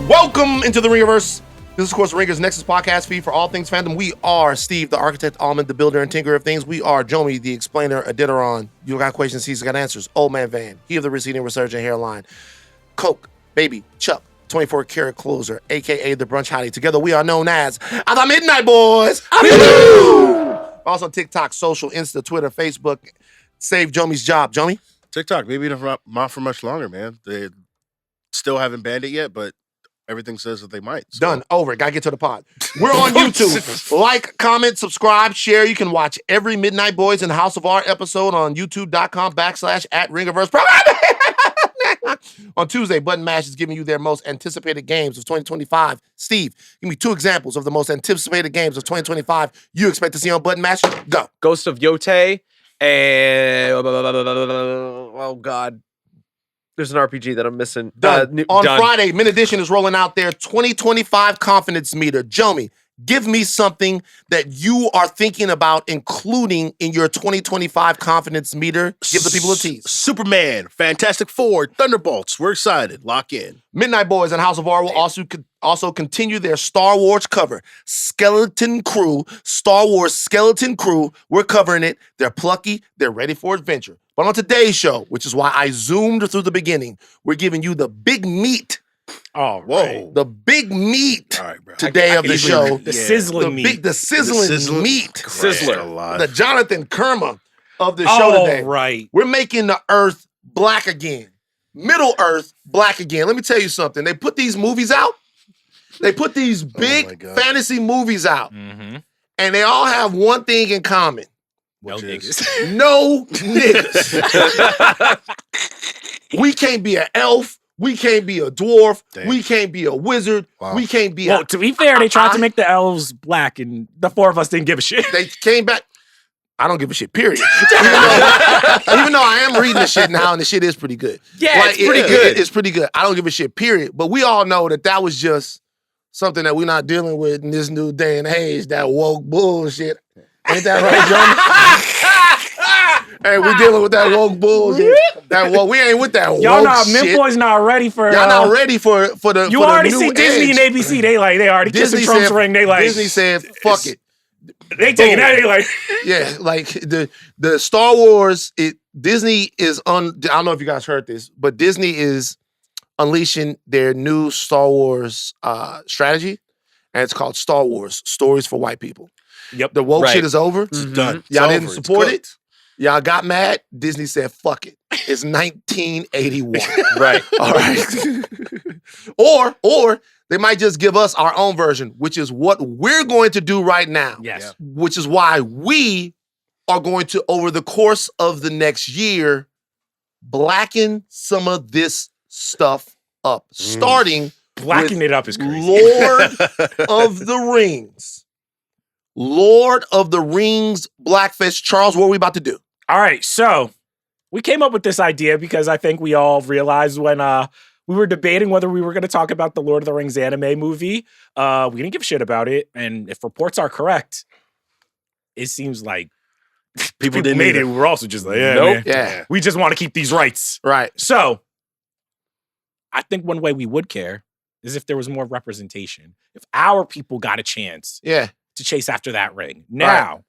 Welcome into the Ringerverse. This is, of course, the Ringer's Nexus podcast feed for all things fandom. We are Steve, the architect, Ahlman, the builder and tinkerer of things. We are Jomi, the explainer, Adeniran. You got questions, he's got answers. Old Man Van, he of the receding resurgent hairline. Coke, Baby, Chuck, 24-karat closer, a.k.a. the brunch hottie. Together we are known as the Midnight Boys. Also TikTok, social, Insta, Twitter, Facebook. Save Jomi's job. Jomi? TikTok, maybe not for much longer, man. They still haven't banned it yet, but everything says that they might. So. Done. Over. Gotta get to the pod. We're on YouTube. Like, comment, subscribe, share. You can watch every Midnight Boys and House of Art episode on youtube.com/@Ringerverse. On Tuesday, Button Mash is giving you their most anticipated games of 2025. Steve, give me 2 examples of the most anticipated games of 2025 you expect to see on Button Mash. Go. Ghost of Yote and... oh, God. There's an RPG that I'm missing. Done. Friday, Min Edition is rolling out their 2025 confidence meter. Jomi, give me something that you are thinking about including in your 2025 confidence meter. Give the people a tease. Superman, Fantastic Four, Thunderbolts. We're excited. Lock in. Midnight Boys and House of R will also continue their Star Wars cover. Skeleton Crew, Star Wars Skeleton Crew. We're covering it. They're plucky. They're ready for adventure. But on today's show, which is why I zoomed through the beginning, we're giving you the big meat. Oh, whoa. The big meat bro. today of the show. The sizzling meat. The sizzling meat. Sizzler. The Jonathan Kermah of the show today. Right. We're making the earth black again. Middle Earth black again. Let me tell you something. They put these movies out. They put these big fantasy movies out. Mm-hmm. And they all have one thing in common. No niggas. No niggas. We can't be an elf. We can't be a dwarf. Damn. We can't be a wizard. Wow. We can't be Well, to be fair, they tried to make the elves black, and the 4 of us didn't give a shit. They came back. I don't give a shit, period. Even though I am reading the shit now, and the shit is pretty good. Yeah, like, it's pretty good. It's pretty good. I don't give a shit, period. But we all know that was just something that we're not dealing with in this new day and age, that woke bullshit. Ain't that right, Jomi? Hey, we dealing with that woke bullshit. We ain't with that woke Y'all not, shit. Mint Boys not ready for... Y'all not ready for the You for already the see new Disney age. and ABC, they already kissing Trump's ring. They like... Disney said, fuck it. They taking that, they like... Yeah, like the Star Wars, Disney is I don't know if you guys heard this, but Disney is unleashing their new Star Wars strategy, and it's called Star Wars, Stories for White People. Yep. The woke shit is over. It's done. Y'all didn't support it. Y'all got mad. Disney said, fuck it. It's 1981. Right. All right. or they might just give us our own version, which is what we're going to do right now. Yes. Which is why we are going to, over the course of the next year, blacken some of this stuff up. Starting Blacking it up is crazy. Lord of the Rings. Lord of the Rings Blackfish. Charles, what are we about to do? All right, so we came up with this idea because I think we all realized when we were debating whether we were going to talk about the Lord of the Rings anime movie, we didn't give a shit about it. And if reports are correct, it seems like people didn't made it. We were also just like, Nope. Yeah. we just want to keep these rights. Right. So I think one way we would care is if there was more representation. If our people got a chance Yeah. to chase after that ring. Now,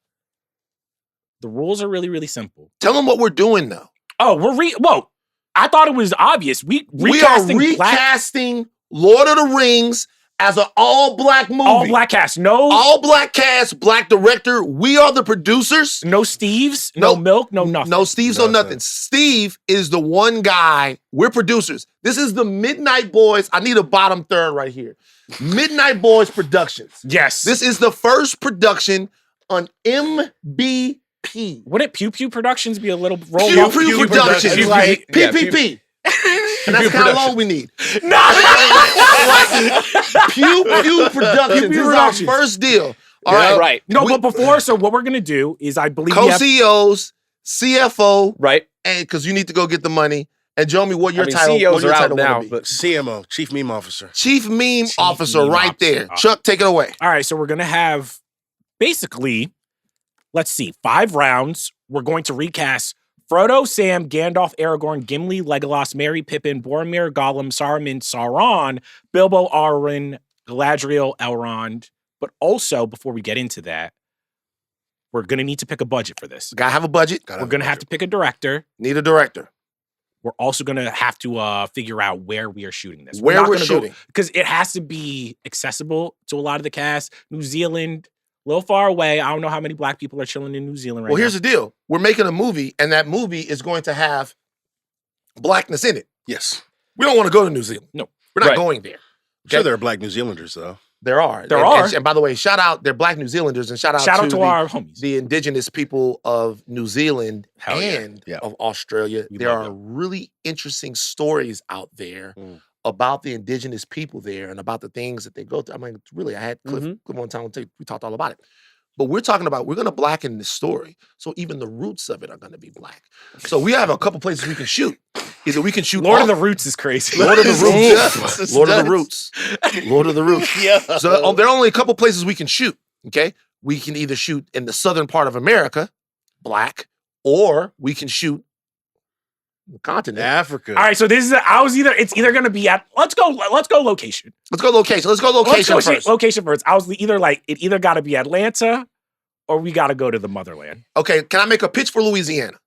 the rules are really, really simple. Tell them what we're doing, though. Oh, whoa. I thought it was obvious. We are recasting Lord of the Rings as an all-black movie. All black cast. No. All black cast, black director. We are the producers. No Steves. No Milk. No nothing. No Steves, no nothing. Steve is the one guy. We're producers. This is the Midnight Boys. I need a bottom third right here. Midnight Boys Productions. Yes. This is the first production on MBP. Wouldn't Pew Pew Productions be a little roll? Pew Pew Productions. Pew Pew. Like Yeah, PPP. And that's how long we need. No. Pew Pew Productions. This is our first deal. All right. Right. No, but before, so what we're going to do is I believe Co-CEOs, CFO, Right. and because you need to go get the money. And Jomi, what your I mean, title? CEOs what your are out title now, wanna be? but CMO, Chief Meme Officer. Chief Meme Officer, Meme right Officer. there. Chuck, take it away. All right, so we're going to have basically, let's see, 5 rounds. We're going to recast Frodo, Sam, Gandalf, Aragorn, Gimli, Legolas, Merry, Pippin, Boromir, Gollum, Saruman, Sauron, Bilbo, Arwen, Galadriel, Elrond. But also, before we get into that, we're going to need to pick a budget for this. Gotta have a budget. We're going to have to pick a director. Need a director. We're also going to have to figure out where we are shooting this. Where we're shooting. Because it has to be accessible to a lot of the cast. New Zealand, a little far away. I don't know how many black people are chilling in New Zealand right now. Well, here's the deal. We're making a movie, and that movie is going to have blackness in it. Yes. We don't want to go to New Zealand. No. We're not Right. going there. I'm sure there are black New Zealanders, though. There are. There are. And by the way, shout out, they're black New Zealanders, and shout out to our homies. the indigenous people of New Zealand Hell yeah. and Yeah. of Australia. We There love are really interesting stories out there about the indigenous people there and about the things that they go through. I mean, really, I had Cliff one time, we talked all about it. But we're talking about, we're going to blacken this story. So even the roots of it are going to be black. So we have a couple places we can shoot. Either we can shoot Lord of the Roots is crazy. Lord of the Roots. Yes. Lord of the Roots. Lord of the Roots. Yeah. So there are only a couple places we can shoot. Okay. We can either shoot in the southern part of America, black, or we can shoot the continent. Africa. All right, so this is it's either going to be at let's go location. Let's go location. Let's go location first. Location first. I was either got to be Atlanta or we got to go to the motherland. Okay. Can I make a pitch for Louisiana?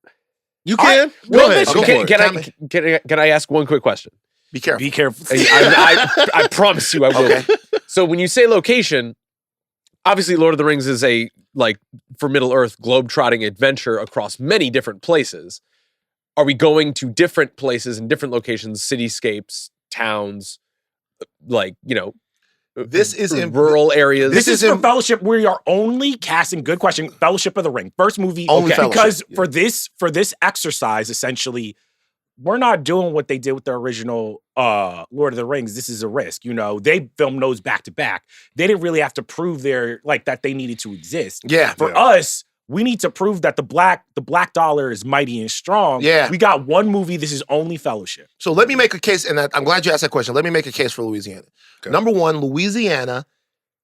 You can. Well, Go ahead. Go for it. Can I ask one quick question? Be careful. Be careful. I promise you I will. Okay. So when you say location, obviously Lord of the Rings is a, like, for Middle Earth, globe-trotting adventure across many different places. Are we going to different places and different locations, cityscapes, towns, like, you know, This is in rural areas? This is for Fellowship. We are only casting. Good question. Fellowship of the Ring, first movie. Only Fellowship. Because for this exercise, essentially, we're not doing what they did with the original Lord of the Rings. This is a risk. You know, they filmed those back to back. They didn't really have to prove that they needed to exist. Yeah. For us, we need to prove that the black dollar is mighty and strong. Yeah. We got one movie. This is only Fellowship. So let me make a case, and I'm glad you asked that question. Let me make a case for Louisiana. Okay. Number one, Louisiana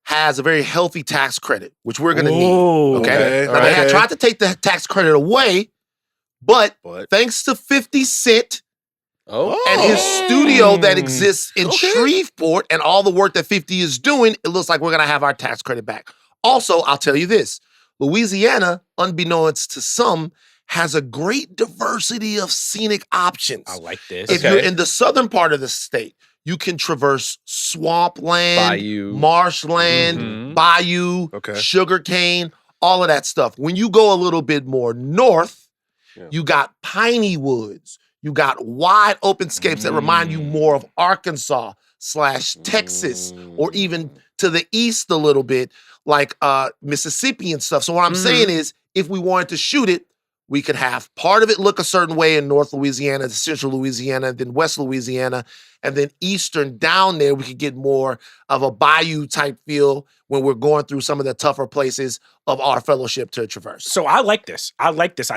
has a very healthy tax credit, which we're going to need. Ooh, Okay. okay. Now, they had tried to take the tax credit away, but thanks to 50 Cent and his studio that exists in Shreveport and all the work that 50 is doing, it looks like we're going to have our tax credit back. Also, I'll tell you this. Louisiana, unbeknownst to some, has a great diversity of scenic options. I like this. If you're in the southern part of the state, you can traverse swampland, Bayou. marshland, bayou, Okay. sugarcane, all of that stuff. When you go a little bit more north, you got piney woods. You got wide open scapes that remind you more of Arkansas / Texas, or even to the east a little bit, like Mississippi and stuff. So what I'm saying is, if we wanted to shoot it, we could have part of it look a certain way in North Louisiana, Central Louisiana, then West Louisiana, and then Eastern down there, we could get more of a bayou type feel when we're going through some of the tougher places of our fellowship to traverse. So I like this. I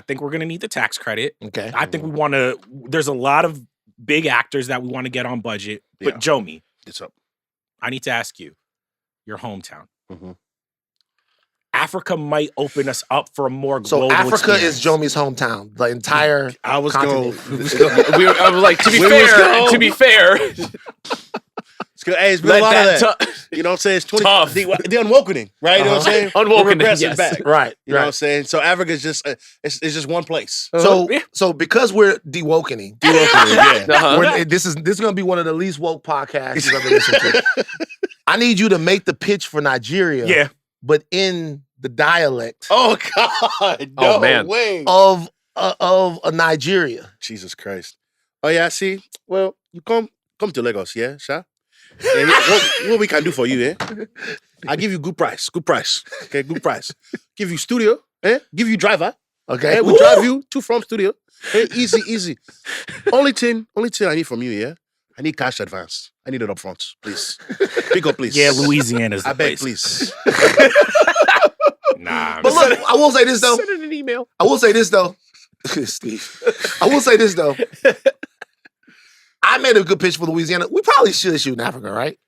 think we're going to need the tax credit. Okay. I think we want to, there's a lot of big actors that we want to get on budget. But Yeah. Jomi, It's up. I need to ask you, your hometown. Mhm. Africa might open us up for a more So global Africa experience. is Jomi's hometown. The entire I was going. continent. I was like, to be Where we was fair, going? to be fair, Hey, it's been a lot of that. You know what I'm saying? It's 20. Tough. The unwokening, right? You know what I'm saying? Unwokening, We're regressing yes. back. Right. You know what I'm saying? So Africa's just it's just one place. So because we're de-wokening, Yeah. this is going to be one of the least woke podcasts you've ever listened to. I need you to make the pitch for Nigeria. Yeah. But in the dialect Oh God! No man. way! of a Nigeria. Jesus Christ! Oh yeah, I see. Well, you come to Lagos, yeah, sure. And what we can do for you, eh? I give you good price, okay, good price. Give you studio, give you driver, Okay. we drive you to from studio, easy. Only thing I need from you, yeah. I need cash advance. I need it up front, please. Pick up, please. Yeah, Louisiana's the I beg, place. please. Nah. But look, I will say this though. send it an email. I will say this though. Steve. I will say this though. I made a good pitch for Louisiana. We probably should shoot in Africa, right?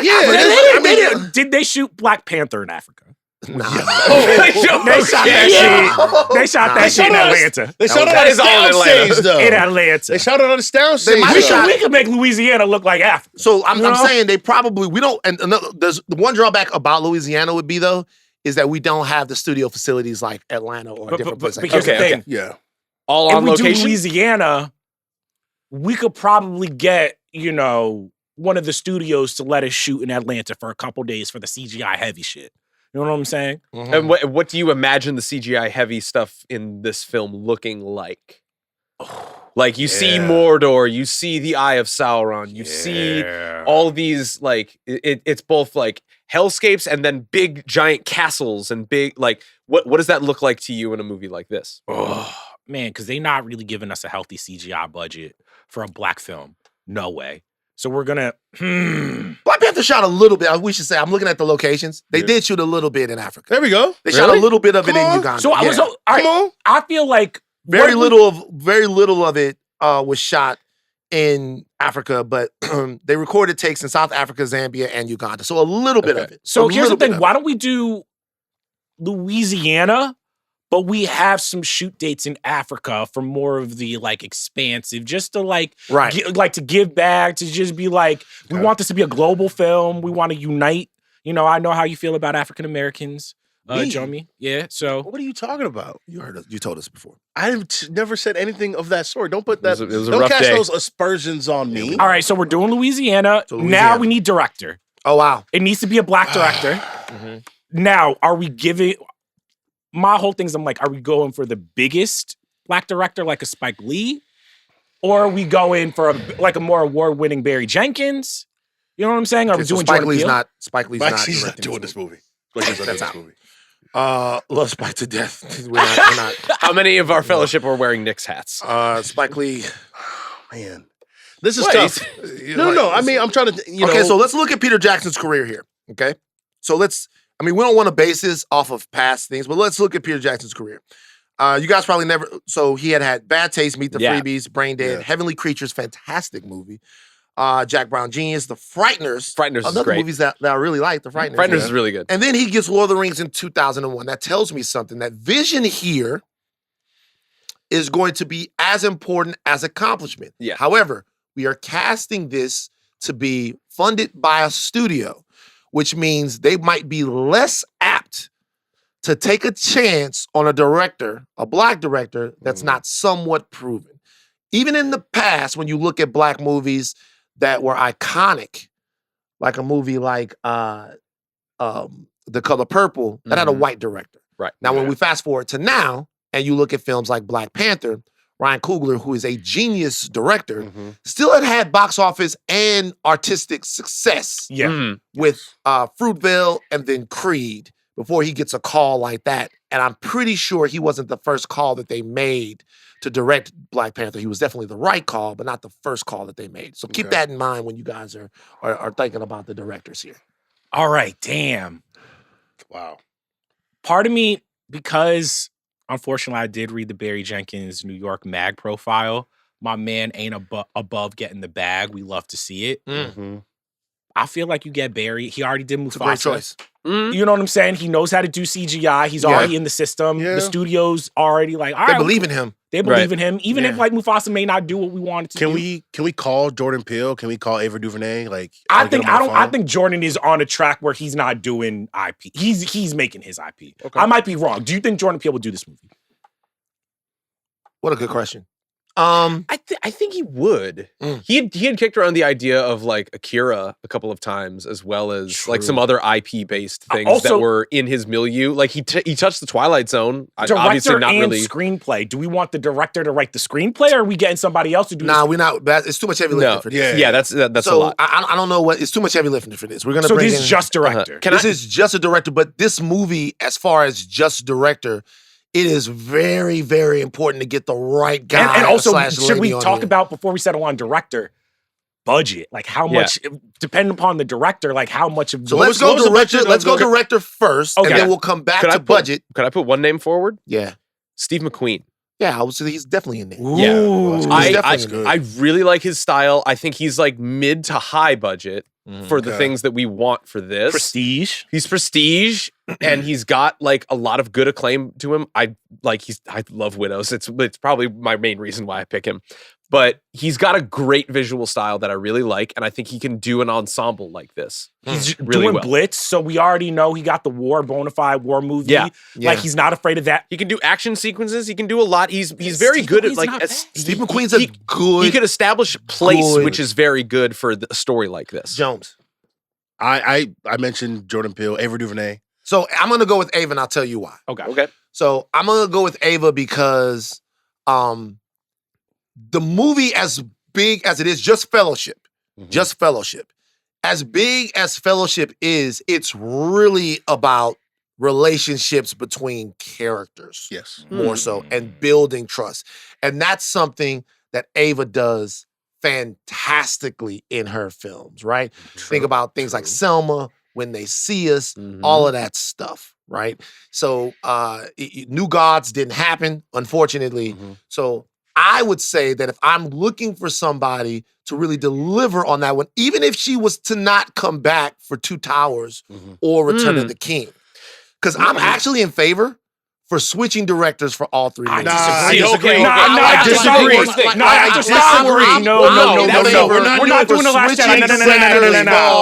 Yeah, Did they shoot Black Panther in Africa? Nah. They shot that shit. They shot that shit in Atlanta. They shot it on that the is all in sound Atlanta. stage, though. In Atlanta. They shot it on the sound stage. might We shot- we could make Louisiana look like Africa. So I'm You know? saying they probably we don't. And another, there's the one drawback about Louisiana would be though is that we don't have the studio facilities like Atlanta or different places. But Like here's the Okay, thing. Yeah. All If on we do location. Louisiana, we could probably get, one of the studios to let us shoot in Atlanta for a couple days for the CGI heavy shit. You know what I'm saying? Mhm. And what do you imagine the CGI heavy stuff in this film looking like? Like you see Yeah. Mordor, you see the Eye of Sauron, you see all these like it's both like hellscapes and then big giant castles and big like what does that look like to you in a movie like this? Oh, man, because they not really giving us a healthy CGI budget for a black film. No way. So we're gonna. Black Panther shot a little bit. We should say I'm looking at the locations. They Yeah. did shoot a little bit in Africa. There we go. They shot a Really? little bit of it Come in on. Uganda. So I was. Yeah. All right, Come on. I feel like very what little of it was shot in Africa, but they recorded takes in South Africa, Zambia, and Uganda. So a little bit Okay. of it. So A here's the little bit thing. of Why don't we do Louisiana, but we have some shoot dates in Africa for more of the like expansive, just to like it. Right. to give back, to just be like, we Okay. want this to be a global film. We want to unite. I know how you feel about African Americans, Me? Jomi. Yeah. So What are you talking about? You heard us. You told us before. I never said anything of that sort. Don't put that. It was a Don't rough cast day. those aspersions on me. all right. So we're doing Louisiana. So Now Louisiana. we need director. Oh wow. It needs to be a black director. Mhm. Now, are we giving? My whole thing is, I'm like, are we going for the biggest black director like a Spike Lee, or are we going for a more award-winning Barry Jenkins? You know what I'm saying? Are we Okay, so doing Spike Jordan Lee's Peele? not. Spike Lee's not. He's not directing doing this movie. That's That's out. this movie. Love Spike to death. We're not. How many of our fellowship are wearing Knicks hats? Spike Lee. Man, this is What? tough. No. I mean, I'm trying to. Okay, so let's look at Peter Jackson's career here. Okay, so we don't want to base this off of past things, but let's look at Peter Jackson's career. You guys probably never. So he had Bad Taste, Meet the Yeah. Freebies, Brain Dead, Yeah. Heavenly Creatures, fantastic movie. Jack Brown Genius, The Frighteners. Frighteners is Another great. movies that I really like. The Frighteners. Frighteners yeah. is really good. And then he gets Lord of the Rings in 2001. That tells me something. That vision here is going to be as important as accomplishment. Yeah. However, we are casting this to be funded by a studio, which means they might be less apt to take a chance on a director, a black director, that's not somewhat proven. Even in the past, when you look at black movies that were iconic, like a movie like The Color Purple, that had a Mhm. white director. Right. Now, when we fast forward to now, and you look at films like Black Panther, Ryan Coogler, who is a genius director, Mhm. still had box office and artistic success Yeah. Mhm. with Fruitvale and then Creed before he gets a call like that. And I'm pretty sure he wasn't the first call that they made to direct Black Panther. He was definitely the right call, but not the first call that they made. So keep Okay. that in mind when you guys are thinking about the directors here. All right. Damn. Wow. Part of me, because unfortunately I did read the Barry Jenkins New York Mag profile. My man ain't above getting the bag. We love to see it. Mhm. I feel like you get Barry. He already did Mufasa. It's a great choice. Mhm. You know what I'm saying? He knows how to do CGI. He's Yeah. already in the system. Yeah. The studio's already like, all They right, believe in him. they believe Right. in him. Even if Yeah. like Mufasa may not do what we wanted to Can do. we call Jordan Peele? Can we call Ava DuVernay? Like I I'll get think him on the I phone? think Jordan is on a track where he's not doing IP. He's making his IP. Okay. I might be wrong. Do you think Jordan Peele will do this movie? What a good question. I think he would. Mm. He had kicked around the idea of like Akira a couple of times, as well as like some True. other IP based things that Also- were in his milieu. Like he touched the Twilight Zone. Obviously Director not and really. screenplay. Do we want the director to write the screenplay, or are we getting somebody else to do? Nah, we're not. It's too much heavy lifting No, for this. yeah, that's a So lot. I don't know what. It's too much heavy lifting for this. We're gonna So bring this in, is just director. Can this I- is just a director, but this movie, as far as just director, it is very, very important to get the right guy. And also, slash should we lady on talk here. about before we settle on director budget? Like how Yeah. much, depending upon the director, like how much of So What let's was- what go was the director. budget Let's of go the- director first, Okay. and then we'll come back Could I to put- budget. Could I put one name forward? Yeah, Steve McQueen. yeah. I would say he's definitely in there. Yeah. Ooh. He's I definitely good. I really like his style. I think he's like mid to high budget. for the Okay. things that we want for this. Prestige. He's prestige, and he's got like a lot of good acclaim to him. I love Widows. It's probably my main reason why I pick him. But he's got a great visual style that I really like, and I think he can do an ensemble like this. He's really doing well. Blitz, so we already know he got the bona fide war movie. Yeah. Like he's not afraid of that. He can do action sequences. He can do a lot. He's very good at McQueen's like not bad. Steve McQueen's a good. He could establish place, good- which is very good for a story like this. Jones. I mentioned Jordan Peele, Ava DuVernay. So I'm gonna go with Ava, and I'll tell you why. Okay. So I'm gonna go with Ava because the movie, as big as it is, just Fellowship, as big as Fellowship is, it's really about relationships between characters. Yes. More so, and building trust. And that's something that Ava does fantastically in her films, right? Think about things like Selma, When They See Us, all of that stuff, right? So New Gods didn't happen, unfortunately. So I would say that if I'm looking for somebody to really deliver on that one, even if she was to not come back for Two Towers or Return of the King, because I'm actually in favor for switching directors for all three movies. I disagree. I disagree. No. We're not doing the Last Jedi.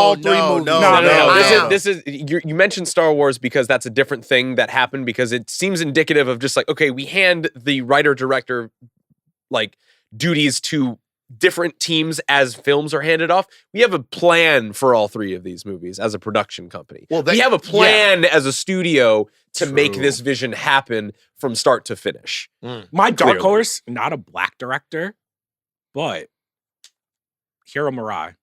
No. This is you mentioned Star Wars because that's a different thing that happened because it seems indicative of just like, okay, we hand the writer-director like duties to different teams as films are handed off. We have a plan for all three of these movies as a production company. Well, we have a plan as a studio to make this vision happen from start to finish. My dark Clearly. horse, not a black director, but Hiro Murai.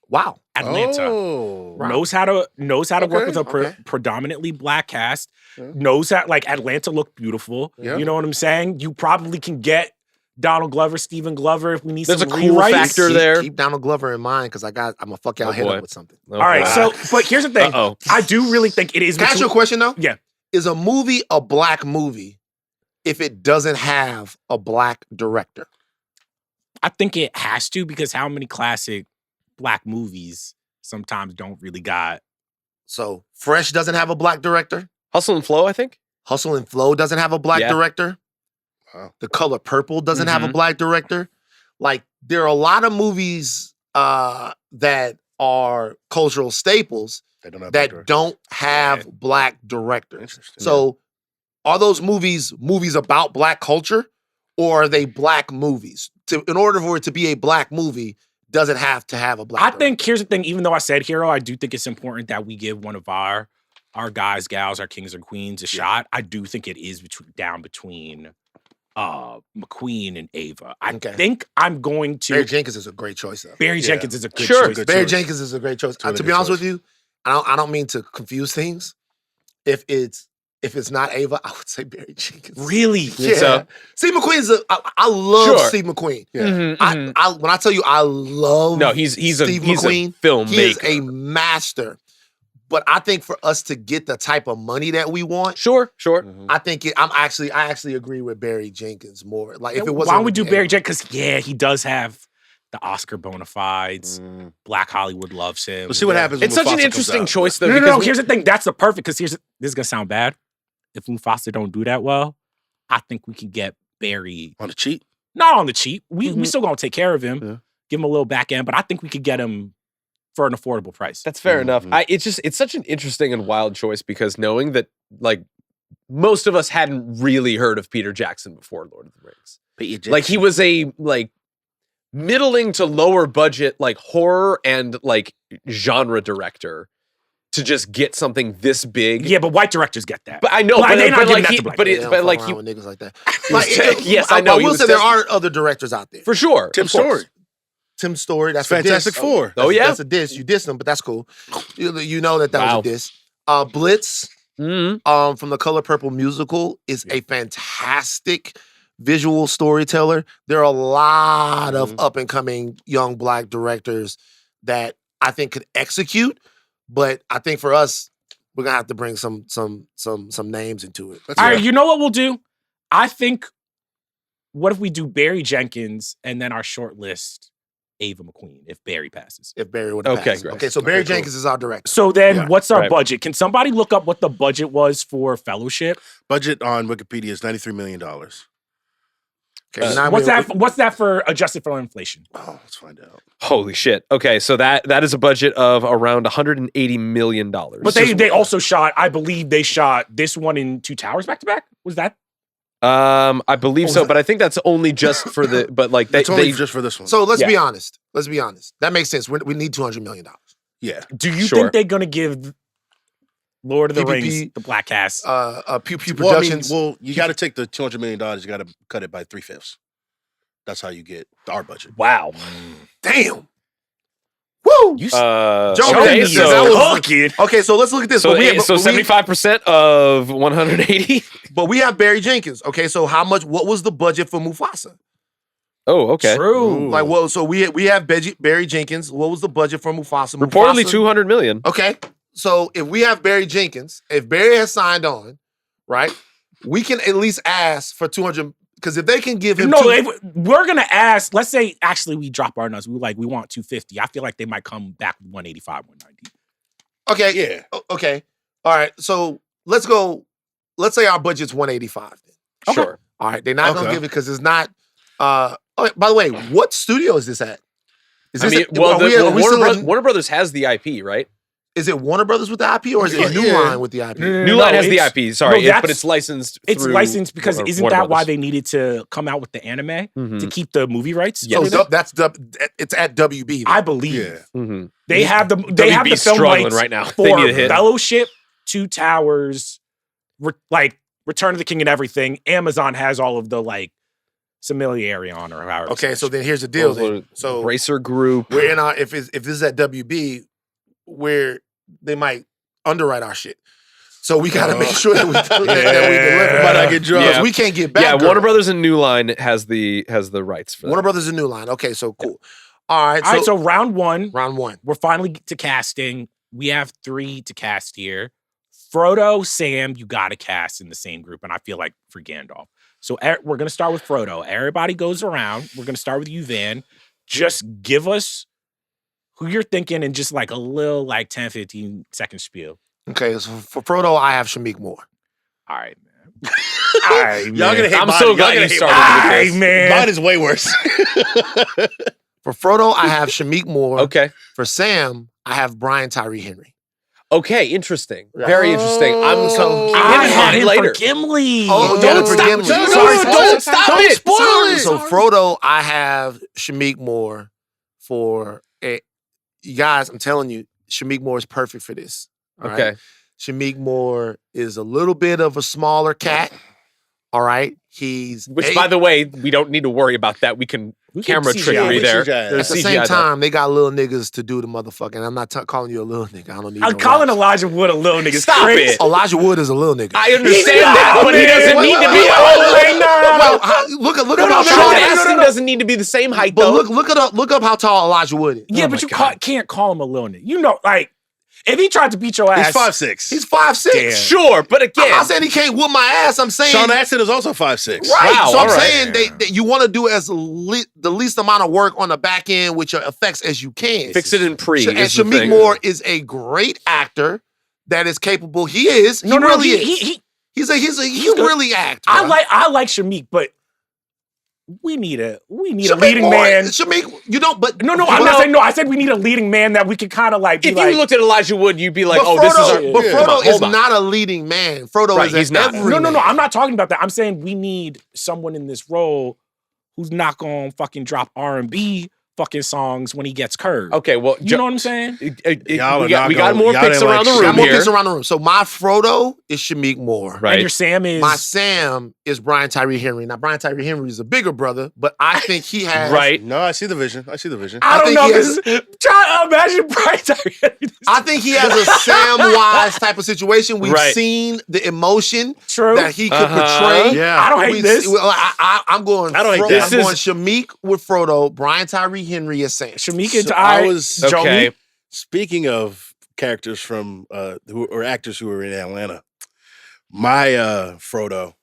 Wow. Atlanta. Oh. Knows how to work with a okay. predominantly black cast. Yeah. Knows how, like, Atlanta looked beautiful. Yeah. You know what I'm saying? You probably can get Donald Glover, Stephen Glover if we need There's some a cool rewrites. factor there. Keep Donald Glover in mind because I'm gonna fuck y'all Oh, head boy. up with something. Oh, All right, boy. so but here's the thing. Uh-oh. I do really think it is. Can I ask you a question though? Yeah. Is a movie a black movie if it doesn't have a black director? I think it has to because how many classic black movies sometimes don't really got. So Fresh doesn't have a black director. Hustle and Flow, I think. Hustle and Flow doesn't have a black Yeah. director. Wow. The Color Purple doesn't have a Mhm. black director. Like there are a lot of movies that are cultural staples They don't have that directors. don't have Yeah. black directors. Interesting. So are those movies about black culture or are they black movies? In order for it to be a black movie, does it have to have a black I director? think here's the thing. Even though I said hero, I do think it's important that we give one of our guys, gals, our kings and queens a shot. I do think it is between McQueen and Ava. I Okay. think I'm going to. Barry Jenkins is a great choice though. Barry Yeah. Jenkins is a good Sure. choice. Good Barry choice. Jenkins is a great choice. Really To good be honest choice. with you, I don't mean to confuse things. If it's not Ava, I would say Barry Jenkins. Really? Yeah. So- Steve McQueen's I love Sure. Steve McQueen. Yeah. Mhm, mhm. I when I tell you I love No, he's Steve a McQueen, filmmaker. he is a master. But I think for us to get the type of money that we want, Sure. Mhm. I think I actually agree with Barry Jenkins more. Like if it wasn't, Why don't we do Ava. Barry Jenkins? Because he does have the Oscar bona fides. Mm. Black Hollywood loves him. We'll see what happens. It's when such an Mufasa comes interesting out. choice though. No. because Here's the thing. That's the perfect. Because this is gonna sound bad. If Mufasa don't do that well, I think we can get Barry On the cheat. not on the cheap. We Mhm. still gonna take care of him, Yeah. give him a little back end, but I think we could get him for an affordable price. That's fair enough. Mhm. It's such an interesting and wild choice because knowing that like most of us hadn't really heard of Peter Jackson before Lord of the Rings. Like he was a like middling to lower budget like horror and like genre director to just get something this big. Yeah, but white directors get that. But I know, Like, but, they not but giving like that he, to black but They it, don't but fuck like around he, with niggas like that. yes, I know. I he will was say there just- are other directors out there. for sure. Tim of course. Story. Tim Story, that's Fantastic a diss. Four. Oh, yeah? That's a diss. You dissed him, but that's cool. You know that Wow. was a diss. Blitz, Mhm. from the Color Purple musical, is a fantastic visual storyteller. There are a lot of up and coming young black directors that I think could execute, but I think for us, we're gonna have to bring some names into it. That's All right, fair. you know what we'll do? I think, what if we do Barry Jenkins and then our short list Ava McQueen if Barry passes. If Barry would have Okay, passed. great. Okay, so Barry Okay, cool. Jenkins is our director. So then, Yeah. what's our Right. budget? Can somebody look up what the budget was for Fellowship? Budget on Wikipedia is $93 million. Okay, now What's that for adjusted for inflation? Oh, let's find out. Holy shit. Okay, so that is a budget of around $180 million. But they also shot, I believe they shot this one in 2 towers back to back. Was that? I believe so, but I think that's only just for the. But like It's only just for this one. So let's Yeah. be honest. Let's be honest. That makes sense. We need $200 million. yeah. Do you Sure. think they're gonna give Lord of the PPP, Rings the Black Cast? Pew Pew Well, I mean, Productions. you got to take the $200 million. You got to cut it by 3/5. That's how you get our budget. Wow. Damn. Woo! You Jomi, okay, that so was- cooking. Okay, so let's look at this. so, But we have- so but we- 75% of 180. But we have Barry Jenkins. Okay, so what was the budget for Mufasa? Oh, okay. True. Ooh. Like, well, so we have Barry Jenkins. What was the budget for Mufasa? Reportedly Mufasa- 200 million. Okay, so if we have Barry Jenkins, if Barry has signed on, right, we can at least ask for 200. Because if they can give him, We're gonna ask. Let's say actually we drop our nuts. We want 250. I feel like they might come back with 185, 190. okay, Yeah. okay, all right. So let's go. Let's say our budget's 185. Then. Okay. Sure. All right, they're not gonna Okay. give it because it's not. Oh, by the way, what studio is this at? Is I this mean, well, are we Warner, still in- Warner Brothers has the IP, right? is it Warner Brothers with the IP or is it New Yeah. Line with the IP? New Line has the it's- IP, sorry, no, but it's licensed. It's through licensed because isn't Warner that why Brothers. they needed to come out with the anime Mhm. to keep the movie rights? Yes. So it's at WB. then. I believe Yeah. Mhm. they have the WB's film struggling rights right now. They need a for hit. Fellowship, 2 Towers, Return of the King and everything. Amazon has all of the familiarity on or however. Okay, so then here's the deal. Those Then. So Racer Group. we're in our if this is at WB, where they might underwrite our shit. So we got to make sure that we that we deliver. Might not get dropped. Because we can't get back. Yeah, girl. Warner Brothers and New Line has the rights for Warner that. Brothers and New Line. Okay, so cool. All right. All right, so round 1, round 1. we're finally to casting. We have 3 to cast here. Frodo, Sam, you got to cast in the same group, and I feel like for Gandalf. So we're going to start with Frodo. Everybody goes around. We're going to start with you, Van. Just give us who you're thinking and just a little 10, 15 second spiel. Okay, so for Frodo, I have Shamik Moore. All right, man. All right, man. Y'all gonna hate I'm mine. so Y'all glad gonna you hate started mine. with All this. right, man. Mine is way worse. For Frodo, I have Shamik Moore. Okay. For Sam, I have Brian Tyree Henry. Okay, interesting. Right. Very interesting. I'm so I had him later. for Gimli. Oh, don't for stop- Gimli. don't- Sorry, don't stop don't it. spoil Sorry. it. So Frodo, I have Shamik Moore for you guys. I'm telling you, Shamik Moore is perfect for this. All right? Okay. Shamik Moore is a little bit of a smaller cat. All right, he's Which, by the way, we don't need to worry about that. We can camera CGI. trickery We there. CGI. There's at the CGI same there. time they got little niggas to do the motherfucking. I'm not calling you a little nigga. I don't need. I'm no calling raps. Elijah Wood a little nigga. Stop Crazy. it. Elijah Wood is a little nigga. I understand He's that, not, but he man. doesn't Wait, need to wait, be. wait, Oh, wait, wait, Well, look up no, how no, tall. casting doesn't need to be the same height, But though. look up how tall Elijah Wood is. Yeah, Oh but my you God. can't call him a little nigga. You know, if he tried to beat your ass, He's 5'6". He's 5'6". Damn. Sure, but I'm again, not saying he can't whoop my ass. I'm saying Sean Astin is also 5'6". right. Wow, So I'm all right. saying that you want to do as the least amount of work on the back end with your effects as you can. fix it in pre. And is the Shamik thing. Moore is a great actor that is capable. He is. He really is. He's good. really act. I bro. like Shamik, but we need a Shamik leading Moore, man. Shamik, you don't. But No, I'm not saying no. I said we need a leading man that we can kind of be If you looked at Elijah Wood, you'd be like, But "Oh, Frodo, this is our." but Yeah. Frodo Come on, is hold on. not a leading man. Frodo Right, is he's not. every no. man. I'm not talking about that. I'm saying we need someone in this role who's not gonna fucking drop R&B fucking songs when he gets curved. Okay, well, You know what I'm saying? Y'all are we not got gonna- more y'all picks didn't around the like Got room more here. picks around the room. So my Frodo is Shamik Moore. Right. And your Sam is My Sam is Brian Tyree Henry. Now Brian Tyree Henry is a bigger brother, but I think he has Right. No, I see the vision. I see the vision. I don't think know. he has- Try to imagine Brian Tyree. I think he has a Samwise type of situation. We've Right. seen the emotion True. that he could Uh-huh. portray. Yeah. I don't hate We this. see- well, I'm going. I don't hate Fro- that. I'm This going is- Shamik with Frodo, Brian Tyree Henry as Sam. Shamik and So I I was Jomi. Okay. speaking of characters from actors who were in Atlanta. My Frodo,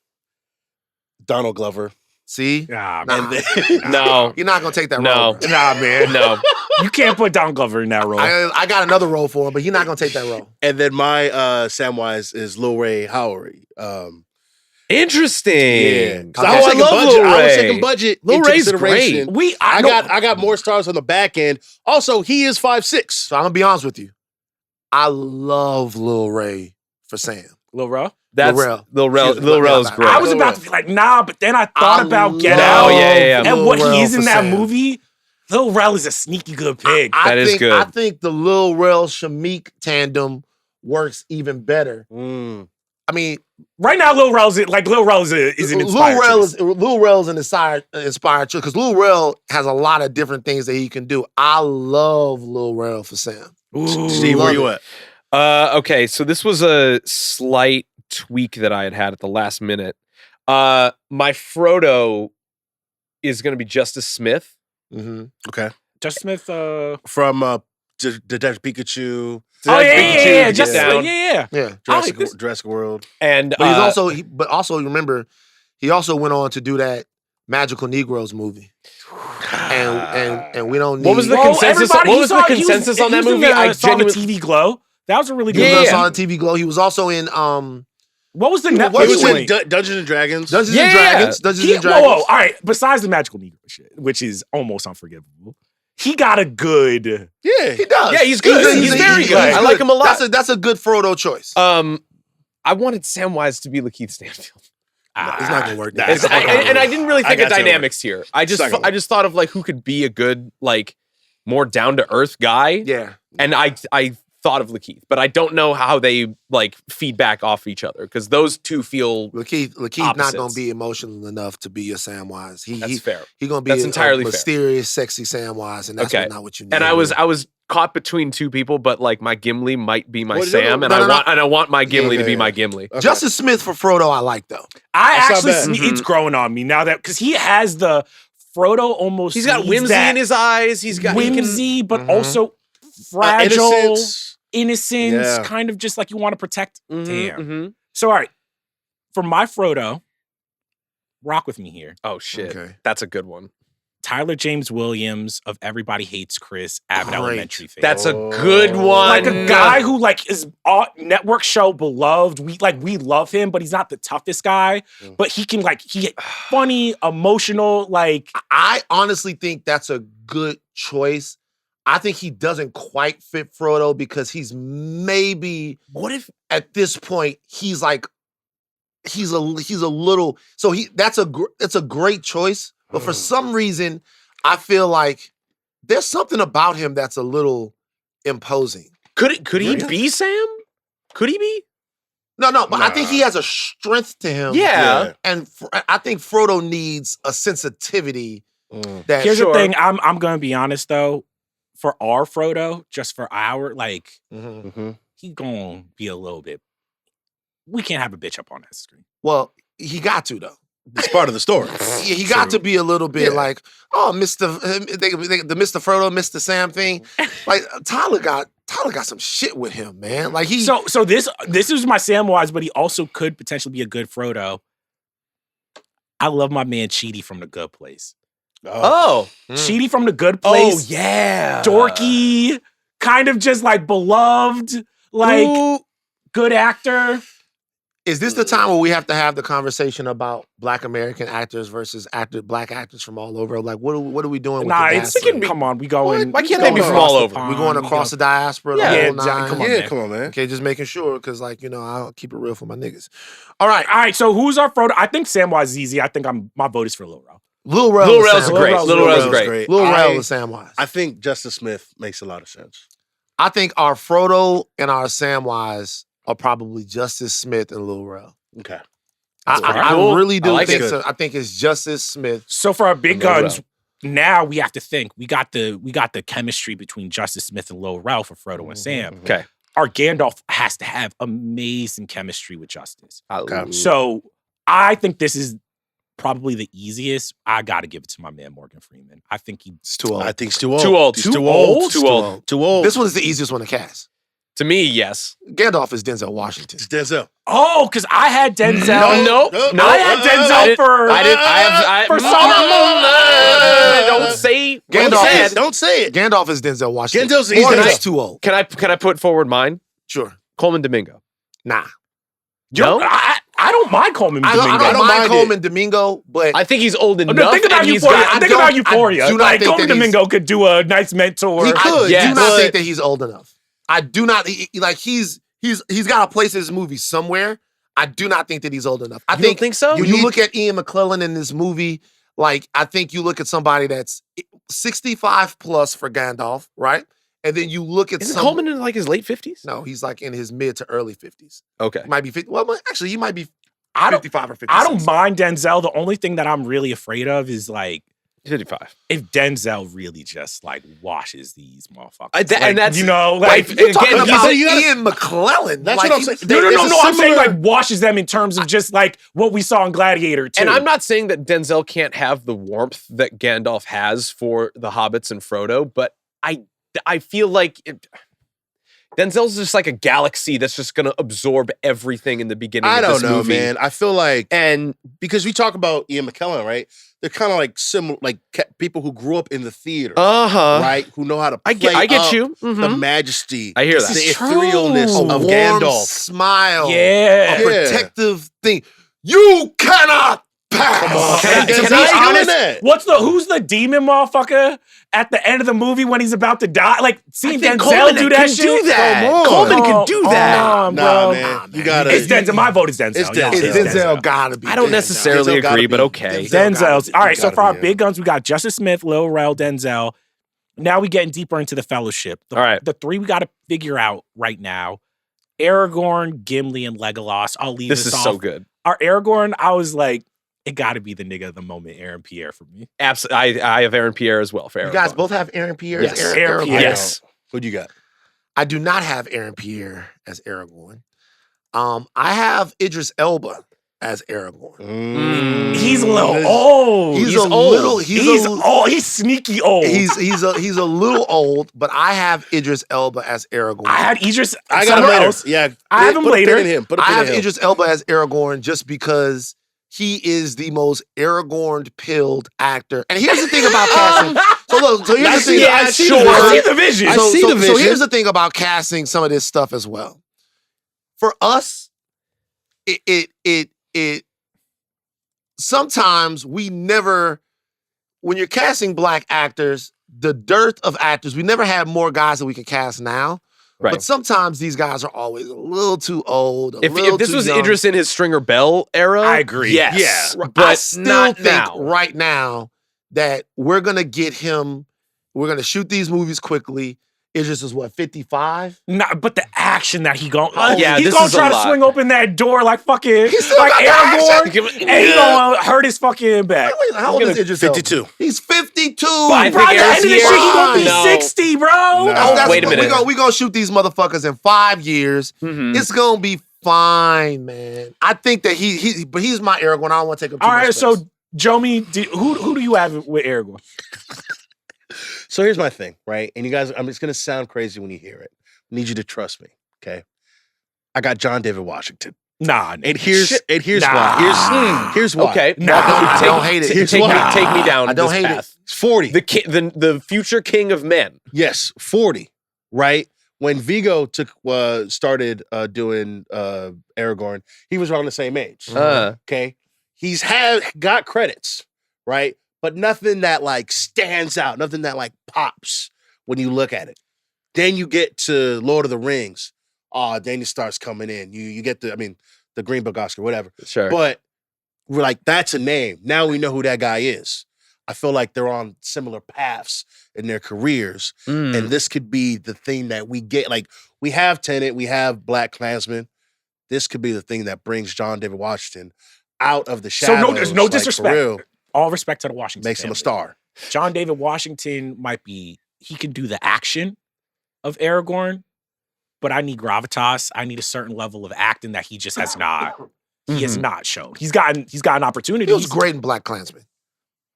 Donald Glover, See? Nah, Nah. And then, No. You're not gonna take that No. role. Bro. nah, man. No. You can't put Don Glover in that role. I got another role for him, but you're not gonna take that role. and then my Samwise is Lil Ray Howery. Interesting. Yeah, 'cause Oh, I was I taking love budget. Lil I was Ray. taking budget. Lil into Ray's consideration. great. I got more stars on the back end. Also, he is 5'6". So I'm gonna be honest with you. I love Lil Ray for Sam. Lil Rel? That's Lil Lil Rel. Excuse me, Lil let me Rel's out great. I was Lil about Rel. to be like, nah, but then I thought about Get love Out. yeah. And Lil what Rel he's for in that Sam. movie. Lil Rel is a sneaky good pick. That is good. I think the Lil Rel Shamik tandem works even better. I mean, Right now, Lil Rel is an inspired choice. Lil Rel is an inspired choice because Lil Rel has a lot of different things that he can do. I love Lil Rel for Sam. Ooh. Steve, where you at? Okay, so this was a slight tweak that I had at the last minute. My Frodo is going to be Justice Smith. Mm-hmm. Okay. Just Smith. From Detective Pikachu, Oh yeah, Pikachu, Just Get Down. yeah. Yeah, Jurassic World. And but also remember, he also went on to do that Magical Negroes movie, and we don't need. What was the consensus? What was the consensus on that movie? I saw the genuinely TV Glow. That was a really good. He movie. was on TV Glow. He was also in What was the He Netflix was He was in joint? in Dungeons and Dragons. Dungeons Yeah. and Dragons. Dungeons He- and Dragons. Whoa, all right. Besides the magical Negro shit, which is almost unforgivable, he got a good. Yeah. He does. Yeah, he's good. He's very good. I like him a lot. That's a good Frodo choice. I wanted Samwise to be Lakeith Stanfield. It's not gonna work. Nah, And, it's not gonna and I work. didn't really I think of got you. dynamics here. I It's not gonna just thought of like who could be a good like more down to earth guy. Yeah. And I thought of Lakeith, but I don't know how they like feedback off each other because those two feel Lakeith not Opposites. gonna be emotional enough to be a Samwise. that's fair. He gonna be That's entirely a fair. mysterious, sexy Samwise, and that's Okay. not what you need. And I was caught between two people, but like my Gimli might be my Well, Sam, no, and no, no. I want my Gimli to be Yeah. my Gimli. Okay. Justice Smith for Frodo. I like though. I That's not actually, bad. it's growing on me now that because he has the Frodo almost. He's got needs whimsy that in his eyes. He's got he can- whimsy, but Mhm. also fragile, Innocence. innocence, Yeah. kind of just like you want to protect. Mhm, Damn. mhm. So, all right, for my Frodo, rock with me here. Oh shit, Okay. that's a good one. Tyler James Williams of Everybody Hates Chris, Abbott Great. Elementary fame. That's a good one. like a guy who like is network show beloved. We love him, but he's not the toughest guy. Mm. But he can funny, emotional. Like I honestly think that's a good choice. I think he doesn't quite fit Frodo because he's maybe What if at this point he's a little so it's a great choice, but for some reason I feel like there's something about him that's a little imposing. could he Really? be Sam? Could he be? No, but I think Nah. he has a strength to him. Yeah. And I think Frodo needs a sensitivity that here's Sure. the thing. I'm gonna be honest though. For our Frodo, just for our Mhm. Mm-hmm. he gonna be a little bit. We can't have a bitch up on that screen. Well, he got to though. It's part of the story. Yeah, he got to be a little bit Yeah. like, oh, the Mr. Frodo, Mr. Sam thing. Like Tyler got some shit with him, man. Like he So this is my Samwise, but he also could potentially be a good Frodo. I love my man Cheaty from The Good Place. Oh, Cheaty from The Good oh Place. yeah, Dorky, kind of just like beloved, like Ooh. good actor. Is this the time where we have to have the conversation about Black American actors versus Black actors from all over? Like, what are we doing with Nah, the it's diaspora? come on, we going. Why can't we they be going from all across the over? pond, We going across the diaspora, Yeah, the yeah, whole nine. come on, Yeah, man. come on, man. Okay, just making sure because, I'll keep it real for my niggas. All right, All right, so who's our Frodo? I think Samwise is easy. I think my vote is for Lil Rel. Lil Rel. Lil is Rel's Samwise. great. Lil Rel's Rel's great. Lil Rel I- is Samwise. I think Justice Smith makes a lot of sense. I think our Frodo and our Samwise are probably Justice Smith and Lil Rel. Okay. I cool. really do I like think it. so. I think it's Justice Smith. So for our big Lil Rel. guns, now we have to think. We got the chemistry between Justice Smith and Lil Rel for Frodo and Sam. Okay. Our Gandalf has to have amazing chemistry with Justice. Okay. So I think this is probably the easiest. I got to give it to my man Morgan Freeman. I think he. It's too old. I think it's too old. Too old. He's Too too old. old. Too old. Too old. This one's the easiest one to cast. To me, yes. Gandalf is Denzel Washington. It's Denzel. Oh, because I had Denzel. No. I had Denzel for. For Don't say. Don't say it. Gandalf is Denzel Washington. He's He's too old. Can I put forward mine? Sure. Coleman Domingo. Nah. No? I don't mind Coleman I Domingo. don't mind Coleman Domingo, but I think he's old enough. Think about Euphoria. Think about Euphoria. I do not Like think Coleman that Domingo could do a nice mentor. he could. yes, do not but- think that he's old enough. I do not like he's got a place in this movie somewhere. I do not think that he's old enough. I You don't think so? When you look at Ian McClellan in this movie, like I think you look at somebody that's 65 plus for Gandalf, right? And then you look at Isn't Coleman in like his late 50s? No, he's like in his mid to early 50s. Okay. He might be 50. Well, actually, he might be I don't 55 or 56. I don't mind Denzel. The only thing that I'm really afraid of is like 55. if Denzel really just like washes these motherfuckers. And that's you know, like You're talking Again, about you gotta- Ian McClellan. That's like, what I'm saying. no. It's a I'm saying similar- like washes them in terms of just like what we saw in Gladiator too. And I'm not saying that Denzel can't have the warmth that Gandalf has for the hobbits and Frodo, but I feel like Denzel's just like a galaxy that's just going to absorb everything in the beginning I of don't this know, movie. man. I feel like And because we talk about Ian McKellen, right? They're kind of like similar, like people who grew up in the theater, right? Who know how to play I get up you. the Mhm. majesty. I hear the that. This is etherealness true. a of warm Gandalf. smile. Yeah. A protective thing. You cannot pass. Come on. Can I Denzel's be doing honest? that. Who's the demon motherfucker at the end of the movie when he's about to die? Like seeing think Denzel Coleman do can that do shit. that. Come on. Coleman can do that. Nah, bro. man. You gotta. It's Denzel. My vote is Denzel. It's Y'all. Denzel. It's Denzel gotta be. I don't Denzel. necessarily Denzel gotta agree, but be. okay. Denzel's. All right, so gotta for our be, big guns, we got Justice Smith, Lil Rel, Denzel. Now we getting deeper into the Fellowship. All right. The three we got to figure out right now: Aragorn, Gimli, and Legolas. I'll leave This this is off. so good. Our Aragorn, I was like, it got to be the nigga of the moment, Aaron Pierre, for me. Absolutely. I have Aaron Pierre as well for You Aragorn. guys both have Aaron Pierre Yes. as Aaron Aragorn. Pierre. Yes. Who do you got? I do not have Aaron Pierre as Aragorn. I have Idris Elba as Aragorn. He's a little old. He's old. He's old. He's sneaky old. He's a little old, but I have Idris Elba as Aragorn. I had Idris. I got him somewhere later. else. Yeah, I have him put later. A pin in him. Put a I pin have in him. Idris Elba as Aragorn just because he is the most Aragorn-pilled actor. And here's the thing about casting. So here's the thing. I see sure. I see the vision. I So, see so, the so vision. here's the thing about casting some of this stuff as well. For us, it sometimes we never, when you're casting black actors, the dearth of actors, we never had more guys that we can cast now. Right. But sometimes these guys are always a little too old. If this too was young. Idris in his Stringer Bell era, I agree. Yes. Yeah. But I still not think now. right now that we're gonna get him. We're gonna shoot these movies quickly. Idris is what, 55? Nah, but the action that he gon' Yeah, he this gonna is a try to lot. swing open that door like fucking still like got the Aragorn, action. and he gonna hurt his fucking back. Wait, how old is Idris 52. Elba? He's 52. I Bro, think at the end of this Aaron's shit, he gonna be no. 60, bro. No. Wait a minute. We gonna shoot these motherfuckers in 5 years. Mhm. It's gonna be fine, man. I think that but he's my Aragorn. I don't want to take him too All much right, so space. Jomi, who do you have with Aragorn? So here's my thing, right? And you guys, it's gonna sound crazy when you hear it. I need you to trust me, okay? I got John David Washington, Nah, and here's Nah. why. Here's why. Okay. Nah. I don't hate it. Here's Take why. me down I don't this hate it. path. He's 40. The future king of men. Yes, 40. Right when Vigo started doing Aragorn, he was around the same age. Okay, he's got credits, right? But nothing that like stands out, nothing that like pops when you look at it. Then you get to Lord of the Rings. Then he starts coming in. You get the Green Book Oscar, whatever. Sure. But we're like, that's a name. Now we know who that guy is. I feel like they're on similar paths in their careers. And this could be the thing that we get. Like, we have Tenet, we have Black Klansman. This could be the thing that brings John David Washington out of the shadows. there's no like, for disrespect. real, All respect to the Washington makes him a family. star. John David Washington he can do the action of Aragorn, but I need gravitas. I need a certain level of acting that he just has not. He has not shown. He's gotten opportunities. He was great in Black Klansman.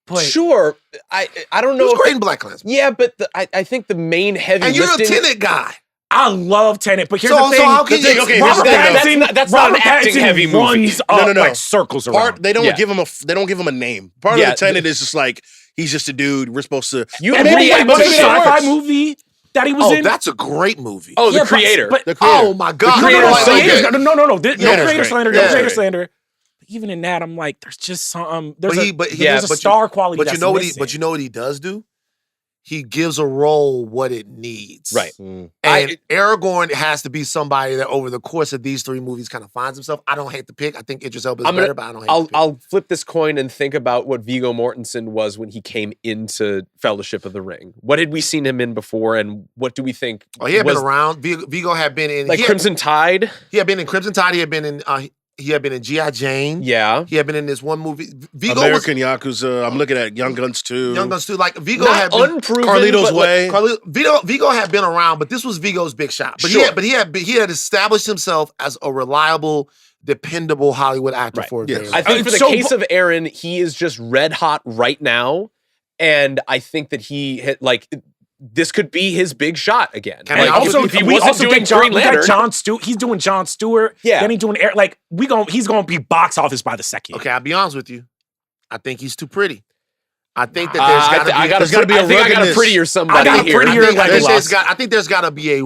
but Sure. I don't He know. was if great in Black Klansman. Yeah, but I think the main heavy And you're a lifting. Tenet guy. I love Tenet, but here's So the thing. how can you? Okay, Robert here's the thing, Pattinson, that's not an acting-heavy movie. runs up No. like circles around. They don't Yeah. give him they don't give him a name. Part Yeah. of the Tenet is just like he's just a dude. We're supposed to. You And maybe maybe was it a maybe that sci-fi works. movie that he was Oh, in? that's a great movie. Oh, Yeah, the creator. But The creator. Oh my God! creator no, of no, Satan. no, no, no, no Yeah, creator that's great. slander, Yeah, no that's creator great. slander. But even in that, I'm like, there's just some. There's But a he- but- there's yeah, a but you- star quality. But that's you know what he? missing. But you know what he does do? He gives a role what it needs. Right. Mm. And Aragorn has to be somebody that over the course of these three movies kind of finds himself. I don't hate the pick. I think Idris Elba is better, but I don't hate the pick. I'll flip this coin and think about what Viggo Mortensen was when he came into Fellowship of the Ring. What had we seen him in before, and what do we think? Oh, he had was, been around. Vigo had been in like he had- Crimson Tide. He had been in Crimson Tide. He had been in G.I. Jane. Yeah, He had been in this one movie. Vigo American Yakuza. I'm looking at Young Guns too. was Young Guns too. Like Vigo not had been. unproven. Carlito's but Way. Vigo had been around, but this was Vigo's big shot. But Sure. he had established himself as a reliable, dependable Hollywood actor Right. for a Yes. very I long think time. for the So- case of Aaron, he is just red hot right now, and I think that he hit like this could be his big shot again. Can I Like, also- if he we wasn't also doing get John, Green we got Lantern, John Stewart. He's doing John Stewart. Yeah. Then he's doing he's gonna be box office by the second. Okay, I'll be honest with you. I think he's too pretty. I think that there's got to be. I there's gotta be a I think I got a ruggedness. prettier somebody I got a here. prettier Legolas. I think there's got to be a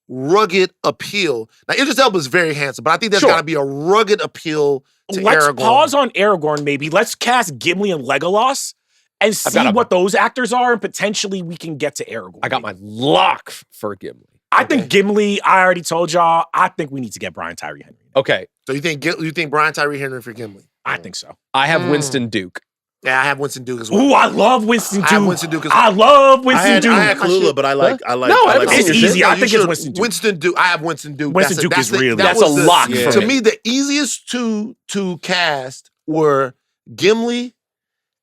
rugged appeal. Now, Idris Elba is very handsome, but I think there's Sure. got to be a rugged appeal to Let's Aragorn. pause on Aragorn, maybe. Let's cast Gimli and Legolas and see got a- what those actors are, and potentially we can get to Aragorn. I got my lock for Gimli. I think Gimli, I already told y'all, I think we need to get Brian Tyree Henry. Okay, So you think Brian Tyree Henry for Gimli? I think so. I have Mm. Winston Duke. Yeah, I have Winston Duke as well. Ooh, I love Winston I have Duke. Winston Duke as I love Winston Duke. I had Kalula, but I like. No, I like haven't seen It's your easy. shit. I you think should. it's Winston Duke. Winston Duke. I have Winston Duke. Winston Duke is really- That's a lock Yeah. for To me, the easiest two to cast were Gimli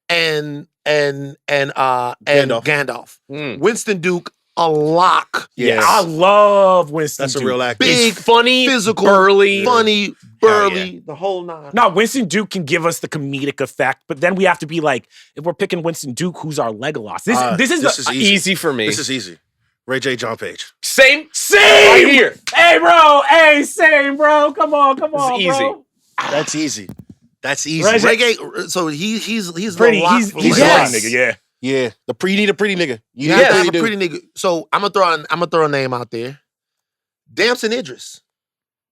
and Gandalf. Mm. Winston Duke, a lock. Yes. I love Winston That's a Duke. real actor. Big, He's funny, physical, burly. funny, burly, the whole nine. No, Winston Duke can give us the comedic effect, but then we have to be like, if we're picking Winston Duke, who's our Legolas? This is Easy for me. This is easy. Ray J. John Page. Same. same Right here. Hey, bro. Hey, same, bro. Come on, easy. bro. That's easy. That's easy. Ray J- Reggae, so he's Pretty. the lock He's for he's Legolas. a a lot, nigga. Yeah. Yeah, you need a pretty nigga. You You need have to a have a pretty pretty nigga. So I'm gonna throw a name out there. Damson Idris.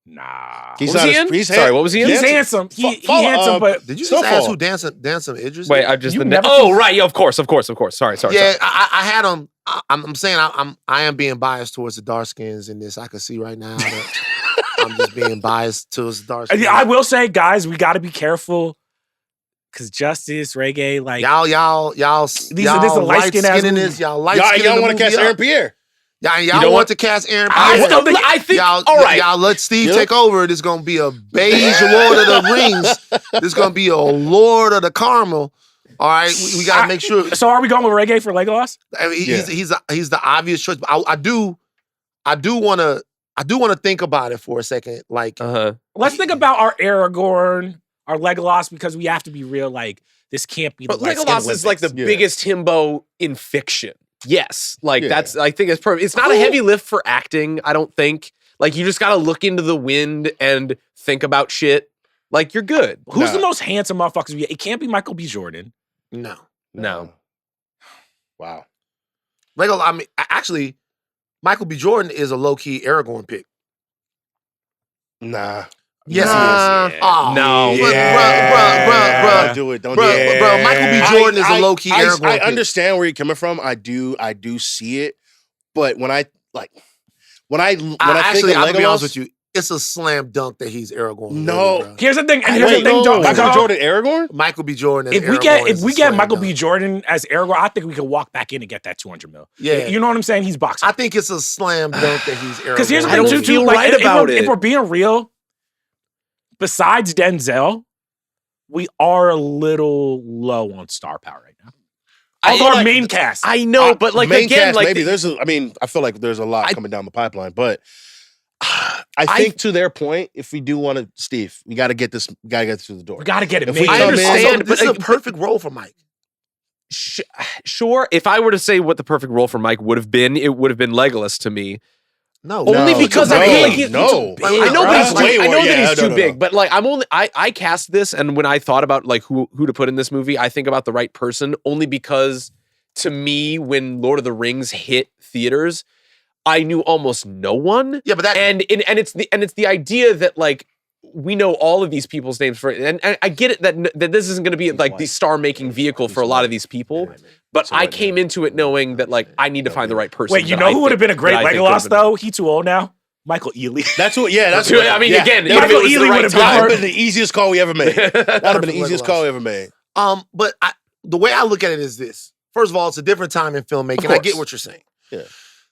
Nah. He's What was not he as- in? he's Sorry, what was he in? He's handsome. handsome. He Follow- handsome, but Did you just ask Snowfall. who Damson Idris? Wait, is? I just You the never oh seen- right, yeah, of course. Sorry. Yeah, I had him. I'm saying I am being biased towards the dark skins in this. I can see right now that I'm just being biased towards the dark skins. I will say, guys, we got to be careful because Justice, Reggae, like Y'all, These are- this is a light-skinned ass in movie. this. Y'all light Y'all want to cast Aaron Pierre? Y'all don't want want- to cast Aaron I Pierre. still think- I think Y'all, all right. y'all let Steve Yeah. take over. This gonna be a beige Lord of the Rings. This gonna be a Lord of the Caramel. All right, we gotta make sure. So are we going with Reggae for Legolas? I mean, Yeah. he's the obvious choice. But I do want to think about it for a second. Like, Uh-huh. Let's think about our Aragorn, our Legolas, because we have to be real. Like this can't be the But light-skinned Legolas is like the Olympics. Yeah. biggest himbo in fiction. Yes, like Yeah. that's. I think it's perfect. It's not a heavy lift for acting. I don't think. Like you just got to look into the wind and think about shit. Like you're good. Who's Nah. the most handsome motherfuckers? It can't be Michael B. Jordan. no, No. Wow. Legolas. I mean, actually, Michael B. Jordan is a low key Aragorn pick. Nah. Yes, Nah. he is. Oh, No. but Don't bruh. do it. Don't Bruh, do it. bro, Michael B. Jordan is a low key Aragorn I pick. understand where you're coming from. I do see it, but when I think Actually, of I'll be honest Legolas, with you. It's a slam dunk that he's Aragorn. No. really, bro. Here's the thing. And Wait, here's the thing, no. dog. Michael dog. Jordan, Aragorn. Michael B. Jordan. As If we Aragorn get is a Michael slam B. dunk. Jordan as Aragorn, I think we could walk back in and get that 200 mil. Yeah. You know what I'm saying? He's boxing. I think it's a slam dunk that he's Aragorn. Because here's the I thing, don't too, feel like, right if about we're- it. If we're being real, besides Denzel, we are a little low on star power right now. I- Although our like, main cast. I know, but like main again, cast, like maybe there's I feel like there's a lot I- coming down the pipeline, but I think to their point, if we do want to, Steve, we got to get this guy through the door. we got to get it If made. we I come in- understand, but this is a like- perfect role for Mike. sure. If I were to say what the perfect role for Mike would have been, it would have been Legolas to me. No, Only No, because I feel like he's no. too big. I know That's that way I know more- that yeah, he's no, too no, big, no. but like I cast this, and when I thought about like who to put in this movie, I think about the right person only because to me, when Lord of the Rings hit theaters, I knew almost no one. Yeah, but that And it's the idea that like we know all of these people's names for and I get it that this isn't going to be like the star making vehicle for a lot of these people, but I came into it knowing that like I need to find the right person. Wait, you that know I who would have think- been a great that I think Legolas could've been- though? He too old now. Michael Ealy. That's what. Yeah, that's I mean, again, that Michael it was the Ealy right would've would have time. been the easiest call we ever made. That would have been the easiest Legolas. call we ever made. But the way I look at it is this. First of all, it's a different time in filmmaking. I get what you're saying. Yeah.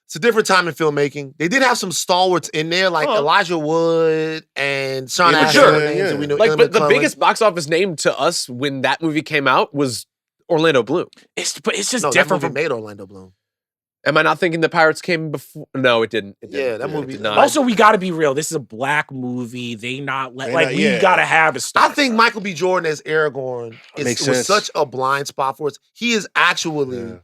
It's a different time in filmmaking. They did have some stalwarts in there, like Elijah Wood and Sean Yeah, Astin. sure. names Yeah. that we know, Like, Ian but the McClellan. biggest box office name to us when that movie came out was Orlando Bloom. But it's just No, that different movie from. made Orlando Bloom. Am I not thinking the Pirates came before? No, it didn't. It didn't. Yeah, that It movie- did not. Also, we got to be real. This is a black movie. They not let They like not- we yeah. got to have a star. I think Michael B. Jordan as Aragorn Makes was sense. such a blind spot for us. He is actually Yeah.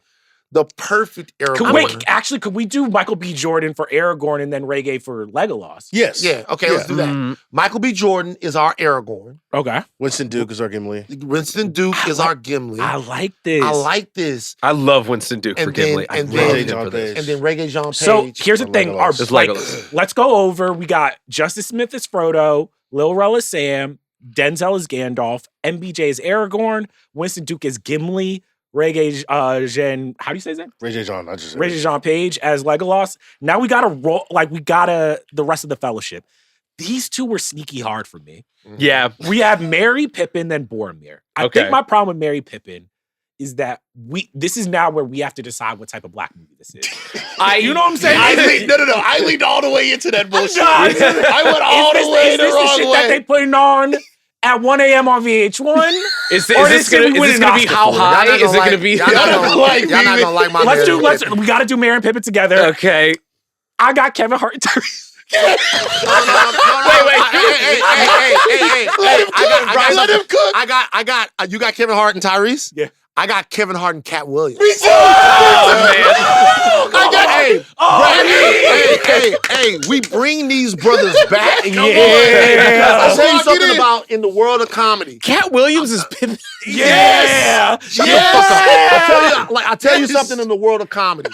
the perfect Aragorn. Could we do Michael B. Jordan for Aragorn and then Reggae for Legolas? Yes. Yeah, okay, let's do that. Mm, Michael B. Jordan is our Aragorn. Okay, Winston Duke is our Gimli. Winston Duke is our Gimli. I like this. I like this. I love Winston Duke for And then- Gimli. I and love then- him John for this. Page. And then Reggae Jean Page. So here's the or thing: our Legolas. Just like, Legolas. let's go over. We got Justice Smith as Frodo, Lil Rel as Sam, Denzel as Gandalf, MBJ as Aragorn, Winston Duke as Gimli, Reggae Jean. How do you say his name? Ray J. John. I just said Reggae Jean Page as Legolas. Now we gotta roll. Like we gotta the rest of the Fellowship. These two were sneaky hard for me. Yeah, We have Merry Pippin, then Boromir. I Okay. think my problem with Merry Pippin is that this is now where we have to decide what type of black movie this is. You know what I'm saying? No. I leaned all the way into that bullshit. not. I went all Is the way is the this wrong shit way. that they putting on at 1 a.m. on VH1? is Or this this shit gonna we win an be Oscar how for. high? Y'all not Is it gonna gonna be? Y'all not gonna like y'all not me. gonna like my Let's Merry we gotta do Merry and Pippin together. Okay. I got Kevin Hart and Tyrese. Wait. Wait. Hey. Let him cook. I got. You got Kevin Hart and Tyrese. Yeah. I got Kevin Hart and Cat Williams. Hey, we bring these brothers back. I'll tell you something about in the world of comedy. Cat Williams is Pippin. Yeah. Shut the fuck up. I'll tell you something in the world of comedy.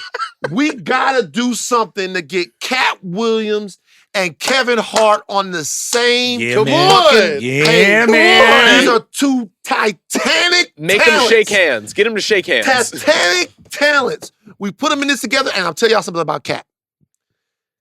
We gotta do something to get Cat Williams and Kevin Hart on the same Come man. on. Yeah, page. man. These are two Titanic Make talents. them shake hands. Get him to shake hands. Titanic talents. We put them in this together, and I'll tell y'all something about Cat.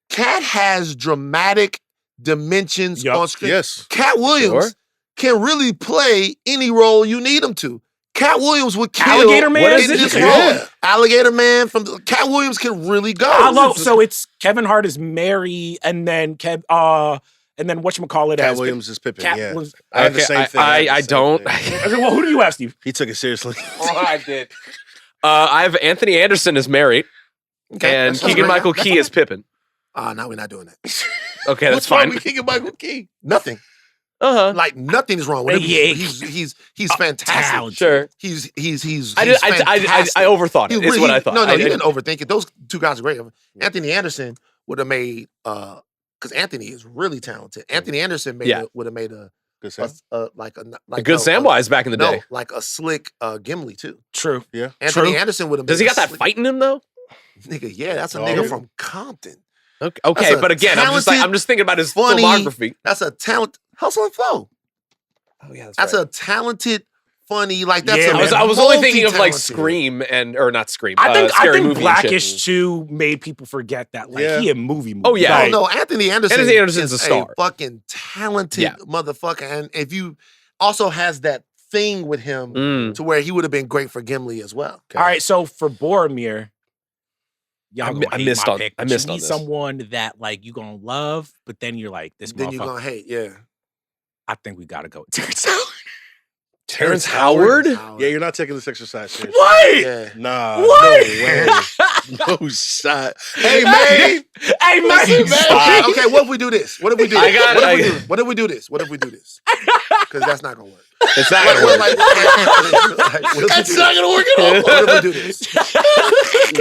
Cat has dramatic dimensions Yup. on screen. Yes. Cat Williams Sure. can really play any role you need him to. Cat Williams would kill Alligator Man? in Is it? this Yeah. role. Alligator Man from Cat Williams can really go. So it's Kevin Hart is Mary, and then whatchamacallit Cat as Williams is Pippin. Cat Yeah. was- I had the same thing. I don't. I said, well, who do you have, Steve? He took it seriously. I did. I have Anthony Anderson as Mary and Keegan Michael Key as Pippin. No, we're not doing that. Okay, that's What's wrong fine. with Keegan Michael Key? Nothing. Like Nothing is wrong with him. Yeah. He's fantastic. Talented. sure. He's I fantastic. overthought it. He Is really- what I thought. No, I you didn't- didn't overthink it. Those two guys are great. Anthony Anderson would have made because Anthony is really talented. Anthony Anderson would have made a Good Sam. like a good Samwise back in the day. like a slick Gimli too. True. Yeah. Anthony True. Anderson would have. Does he got that fight in him though? Nigga, yeah, that's a Oh, nigga yeah. from Compton. Okay, That's a but again, I'm just thinking about his funny- filmography. That's a talent. Hustle and Flow. Oh yeah, That's a talented, funny. Like that's Yeah, a man. I was only thinking of like multi-talented. Scream or not Scream. I Scary think movie and shit. Blackish 2 made people forget that Yeah. he a movie. Oh, yeah. Like, No, Anthony Anderson. Anthony Anderson's is a star. fucking talented Yeah. motherfucker, and if you also has that thing with him Mm. to where he would have been great for Gimli as well. All right, so for Boromir, y'all I gonna hate missed my on- pick, I but missed you on need this. someone that like you gonna love, but then you're like this Then you're motherfucker. gonna hate, yeah. I think we gotta go with Terrence Howard. Terrence Howard? Yeah, you're not taking this exercise seriously. What? Yeah. Nah. What? No way. No shot. Hey, man. Hey, man. Listen, man. Okay, what if we do this? What if we do I this? got what, it, if we I do, what if we do this? What if we do this? Because that's not gonna work. It's not gonna work. That's not going to work at all. What if we do this?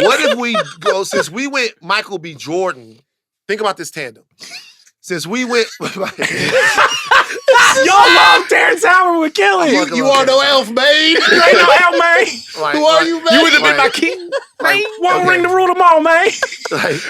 What if we go, since we went Michael B. Jordan, think about this tandem. Since we went, Y'all love Terrence Howard with Kelly. You are no elf, man. You ain't no elf, man. Who are you, man? You would have been my king. One ring to rule them all, man. like,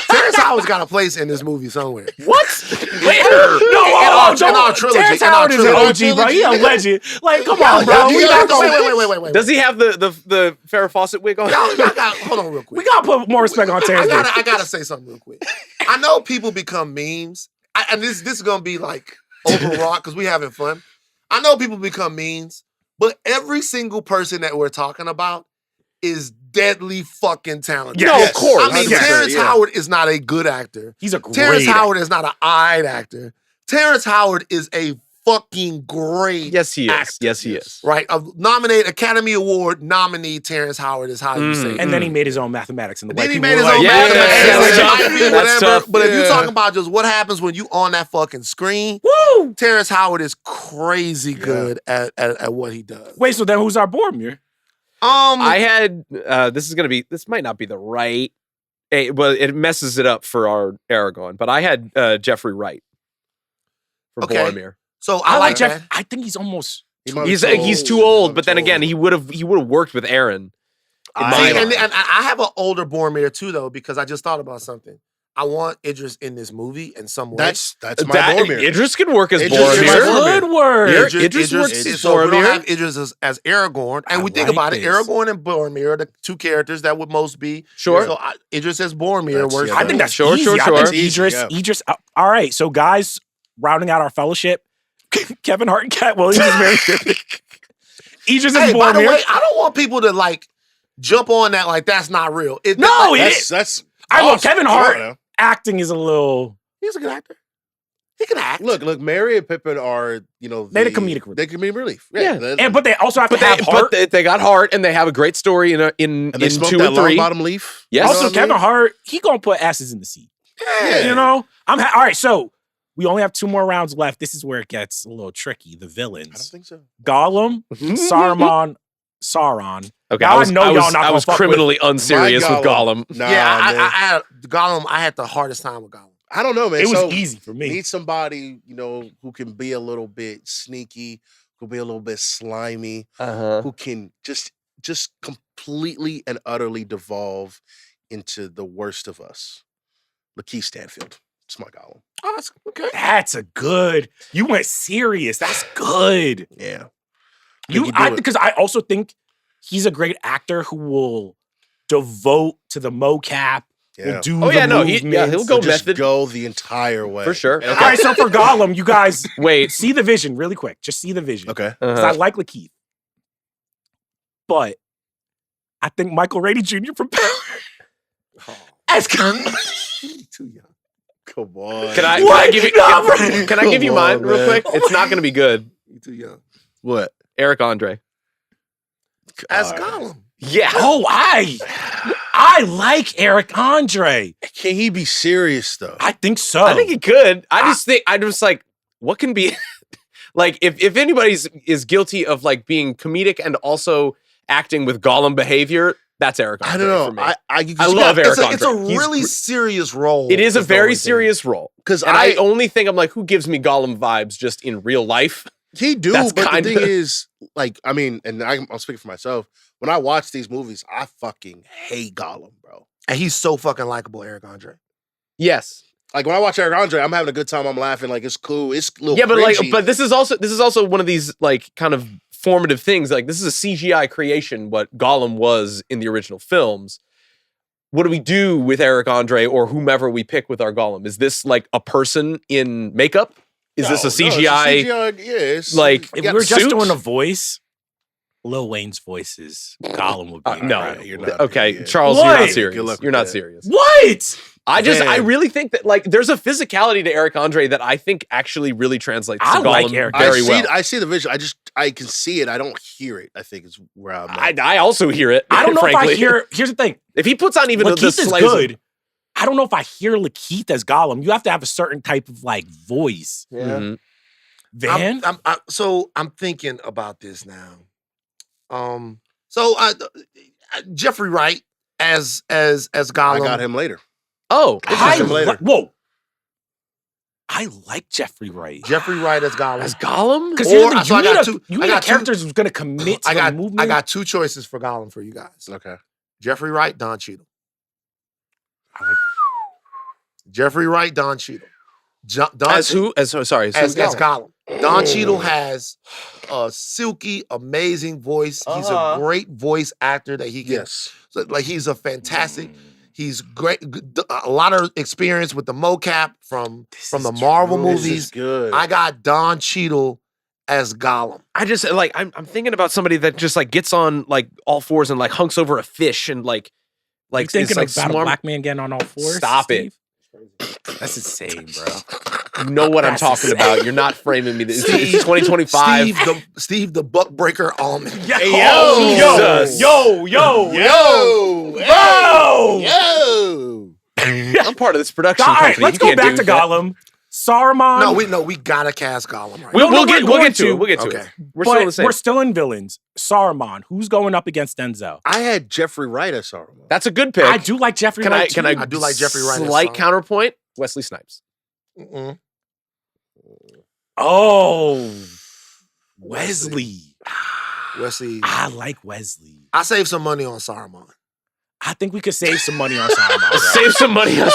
Terrence Howard's got a place in this movie somewhere. What? Wait, in our trilogy. Terrence In our Howard is an trilogy. OG, bro. He a legend. Like, come on, bro. We got to wait. Does he have the Farrah Fawcett wig on? Y'all got, hold on real quick. We gotta put more respect on Terrence. I gotta say something real quick. I know people become memes, and this is gonna be like overwrought because we having fun. I know people become memes, but every single person that we're talking about is deadly fucking talented. Yeah, of course. I mean, 100%, Terrence yeah. Howard is not a good actor. He's a great Terrence actor. Howard is not an eyed actor. Terrence Howard is a fucking great Yes, he is. actor. Yes, he is. Right? A nominated Academy Award nominee Terrence Howard is how you say it. And then he made his own mathematics. And the Then white he people made his were own like, mathematics. yeah, and that's it tough. might be That's whatever. tough. But if you're Yeah. talking about just what happens when you on that fucking screen, Woo! Terrence Howard is crazy good at what he does. Wait, so then who's our Boromir? I had this might not be the right, well, it messes it up for our Aragorn, but I had Jeffrey Wright for Okay. Boromir. so I like that. Jeff. I think he's almost. He's too old, but then again, he would have worked with Aaron. In my See, mind. and I have an older Boromir too, though, because I just thought about something. I want Idris in this movie in some way. That's my Boromir. Idris could work as Idris is my Boromir. Boromir. Good word. Idris works as so we don't Boromir. have Idris as Aragorn, and I we think like about it. this. Aragorn and Boromir are the two characters that would most be. Sure. So Idris as Boromir That's- works. yeah, I think that's Sure, easy. sure, I sure. think Easy, Idris. yeah. Idris. All right, so guys, rounding out our fellowship, Kevin Hart and Cat Williams is very good. Idris is Hey, by the Boromir. way, I don't want people to like jump on that like that's not real. No, it is. That's I look, awesome. Kevin Come Hart on now. acting is a little. He's a good actor. He can act. Look, Mary and Pippin are, They're the comedic relief. They comedic relief. Yeah. But they also have to have heart. They got heart, and they have a great story in and they smoked 2 that and long 3. bottom leaf. Yes. You know Also, what I Kevin mean? Hart, he gonna put asses in the seat. Yeah. You know, all right. So we only have 2 more rounds left. This is where it gets a little tricky. The I don't villains: think so. Gollum, Sauron. Okay, Now I was, I know I y'all was, not I gonna was fuck criminally unserious with Gollum. Nah, Yeah, man. I had Gollum. I had the hardest time with Gollum. I don't know, man. It was So, easy for me. Need somebody, who can be a little bit sneaky, who can be a little bit slimy, Uh-huh. who can just completely and utterly devolve into the worst of us. Lakeith Stanfield. It's my Gollum. Oh, that's okay. That's a good. You went serious. That's good. Yeah. Because I also think he's a great actor who will devote to the mocap. Will Yeah. do Oh, the yeah, no, movements. he'll go Just method. go the entire way. For sure. Okay. All right, so for Gollum, you guys Wait. see the vision really quick. Just see the vision. Okay. 'Cause I like Lakeith, but I think Michael Rady Jr. from Power as Too young. Come on. Can I What? give you? No, bro. Can I give you Come mine on, real man. quick? It's not going to be good. You too young. What? Eric Andre. As All right. Gollum. Yeah. Oh, I like Eric Andre. Can he be serious though? I think so. I think he could. I just like, what can be like if anybody's is guilty of like being comedic and also acting with Gollum behavior, that's Eric Andre. I don't know. For me. I love Eric It's a Andre. He's really gr- serious role. It is a is the only very thing. serious role. because And I only think I'm like, who gives me Gollum vibes just in real life? he do, That's but the kinda- thing is, like, I mean, and I'm speaking for myself. When I watch these movies, I fucking hate Gollum, bro. And he's so fucking likable, Eric Andre. Yes. Like when I watch Eric Andre, I'm having a good time. I'm laughing. Like it's cool. It's a little Yeah, but like, cringy. but this is also one of these like kind of formative things. Like this is a CGI creation, what Gollum was in the original films. What do we do with Eric Andre or whomever we pick with our Gollum? Is this like a person in makeup? Is this a No, CGI? it's a CGI, yeah, it's like, you if got we were just suit? doing a voice, Lil Wayne's voices, Gollum would be. No, Right, you're not- okay, yeah. Charles, What? you're not Good serious. luck You're with not that. serious. What? I Man. really think that like there's a physicality to Eric Andre that I think actually really translates to I Gollum like Eric. very well. I see the vision. I can see it. I don't hear it. I think is where I'm at. I also hear it. I don't know frankly. if I hear. Here's the thing. If he puts on even the Lakeith is slightest- good. I don't know if I hear Lakeith as Gollum. You have to have a certain type of like voice. Mhm. Van? So I'm thinking about this now. Jeffrey Wright as I Gollum. got him later. Oh, Him later. Whoa. I like Jeffrey Wright. Jeffrey Wright as Gollum. as Gollum? Because Or- you so I need got a, two- you I need a got two- character who's going to commit to the movement. I got 2 choices for Gollum for you guys. Okay. Jeffrey Wright, Don Cheadle. Jeffrey Wright, Don Cheadle. Don As who? As sorry. As Gollum. Don Cheadle has a silky, amazing voice. He's a great voice actor that he can. Yes. So, like, he's a fantastic. He's great. A lot of experience with the mocap from the Marvel This is movies. good. I got Don Cheadle as Gollum. I just like I'm thinking about somebody that just like gets on like all fours and like hunks over a fish and like You thinking is, like, about a smart- black man getting on all fours? Stop it. Steve? That's insane, bro. You know what I'm That's talking insane. about. You're not framing me. It's Steve- 2025. Steve the Buckbreaker Ahlman. Jesus. Yo. I'm part of this production All right, company. let's You go can't back do to that. Gollum. Saruman. We gotta cast Gollum right We'll, No, we'll we're get going to it. to. We'll get to Okay. it. We're still in the same. We're still in villains. Saruman. Who's going up against Denzel? I had Jeffrey Wright as Saruman. That's a good pick. I do like Jeffrey Can Wright. I? Can I? I do like Jeffrey Wright as Slight Saruman. counterpoint. Wesley Snipes. Mm-mm. Oh, Wesley. Wesley. I like Wesley. I saved some money on Saruman. I think we could save some money on Saruman. Bro. Save some money. Yeah.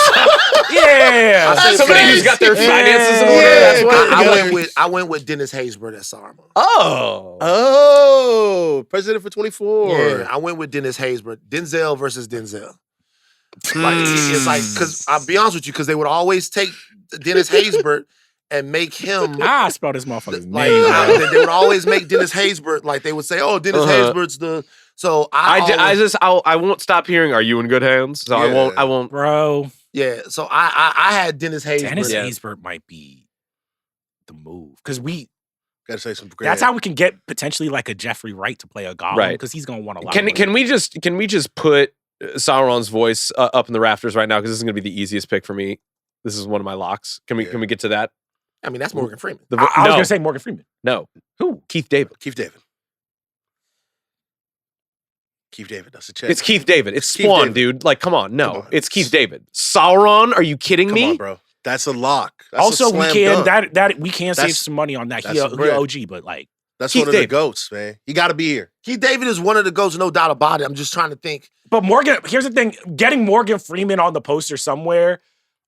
I saved Somebody some who's got their Yeah. finances in order. Yeah. That's what. I went with Dennis Haysbert as Saruman. Oh. Oh, president for 24. Yeah, I went with Dennis Haysbert. Denzel versus Denzel. Like, it's like, because I'll be honest with you, because they would always take Dennis Haysbert and make him I spelled this motherfucker's like name. bro. they would always make Dennis Haysbert, like they would say, oh, Dennis Haysbert's the so I won't stop hearing. Are you in good hands? So Yeah. I won't. Bro, yeah. So I had Dennis Haysbert. Dennis Yeah. Haysbert might be the move. Because Gotta say some great. that's how we can get potentially like a Jeffrey Wright to play a Gollum. Right. Because he's going to want a lot. Can we just put Sauron's voice up in the rafters right now? Because this is going to be the easiest pick for me. This is one of my locks. Can we get to that? I mean, that's Morgan Freeman. The I was no, going to say Morgan Freeman. no. Who? Keith David. Keith David. That's a check. It's Keith David. It's Keith Spawn, David. dude. Like, come on. No, Come on. it's Keith David. Sauron? Are you kidding Come me? on, bro. That's a lock. That's Also, a we slam can dunk. that we can save That's- some money on that. that's He some a bread. OG, but like That's Keith one of the David. goats, man. He got to be here. Keith David is one of the goats, no doubt about it. I'm just trying to think. But Morgan, here's the thing: getting Morgan Freeman on the poster somewhere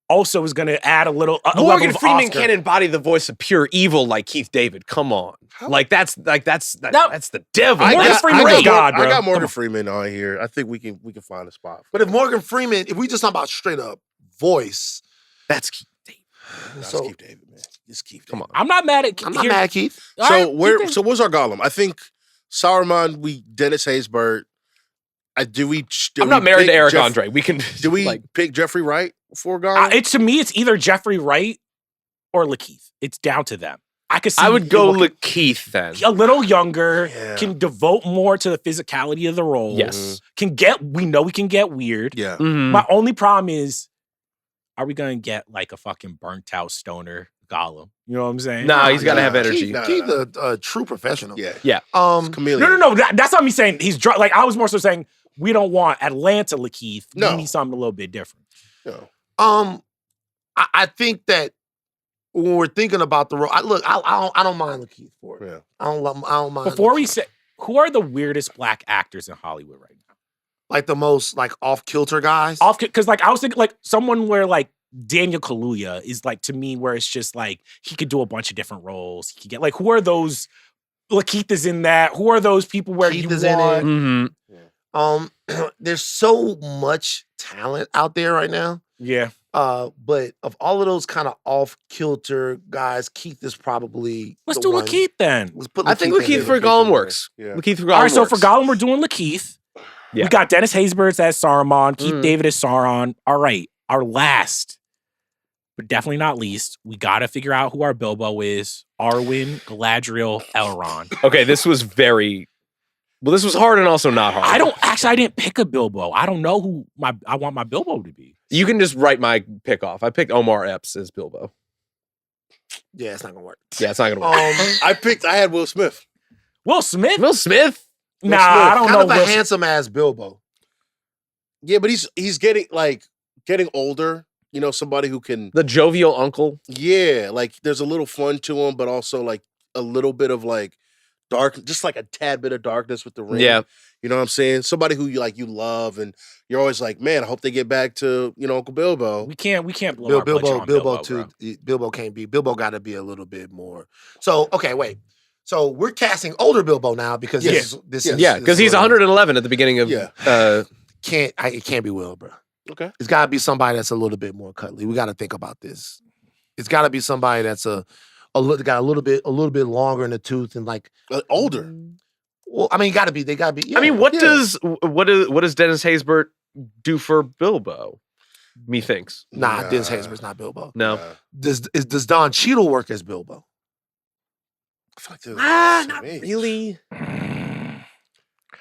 also is going to add a little. A level Morgan of Freeman Oscar. can't embody the voice of pure evil like Keith David. Come on. Like that's the devil. Morgan That's Freeman great. is God, bro. I got Come Morgan on. Freeman on here. I think we can find a spot. But if Morgan Freeman, if we just talk about straight up voice, That's Keith David. That's so- Keith David, man. It's Keith. Come David. on. I'm not mad at. I'm not here- mad, Keith. All So right, So what's our Gollum? I think Saruman. Dennis Haysbert. I'm not married to Eric Andre. We can. Do we like? pick Jeffrey Wright for Gollum? It's to me, it's either Jeffrey Wright or Lakeith. It's down to them. I could see. I would go him Keith then. a little younger, Yeah. can devote more to the physicality of the role. Yes. We know we can get weird. yeah. Mhm. My only problem is, are we gonna get like a fucking burnt out stoner Gollum? You know what I'm saying? Nah, he's got to Nah, have energy. Keith- Keith, a true professional. Yeah. Chameleon. No. That's not me saying he's drunk. Like I was more so saying we don't want Atlanta Lakeith. No. We need something a little bit different. No. I think that when we're thinking about the role, I don't mind Lakeith for it. Yeah. I don't mind. Before we Lakeith. say, who are the weirdest black actors in Hollywood right now? like the most like off kilter guys. Off because like I was thinking like someone where like Daniel Kaluuya is like to me where it's just like he could do a bunch of different roles. He could get like who are those? Lakeith is in that. Who are those people where Keith you is in want? it. Mhm. There's so much talent out there right now. Yeah, But of all of those kind of off kilter guys, Keith is probably let's the do one. Lakeith then. Let's put I think in Lakeith there. for Gollum works. Yeah. Lakeith for Gollum All right, so works. for Gollum we're doing Lakeith. Yeah. We got Dennis Haysbert as Saruman, Keith Mm. David as Sauron. All right, our last, but definitely not least, we got to figure out who our Bilbo is. Arwen, Galadriel, Elrond. Okay, this was very. Well, this was hard and also not hard. I didn't pick a Bilbo. I don't know who I want my Bilbo to be. You can just write my pick off. I picked Omar Epps as Bilbo. Yeah, it's not gonna work. Yeah, it's not gonna work. I had Will Smith. Will Smith? Will Smith? Nah, Smith. I don't kind know. of a Will handsome ass Bilbo. Yeah, but he's getting like getting older, somebody who can, The jovial uncle. yeah, like there's a little fun to him, but also like a little bit of like dark, just like a tad bit of darkness with the ring. Yeah. You know what I'm saying? Somebody who you love, and you're always like, man, I hope they get back to Uncle Bilbo. We can't blow our budget on Bilbo bro. too. Bilbo can't be. Bilbo got to be a little bit more. So okay, wait. So we're casting older Bilbo now because this is Yeah, because he's 111 at the beginning of. Yeah. It can't be Will, bro. Okay. It's got to be somebody that's a little bit more cuddly. We got to think about this. It's got to be somebody that's got a little bit longer in the tooth and like older. Well, I mean, they got to be. Yeah, I mean, what does Dennis Haysbert do for Bilbo? Methinks. Nah, Dennis Haysbert's not Bilbo. No. Does Don Cheadle work as Bilbo? I feel like they're Not really.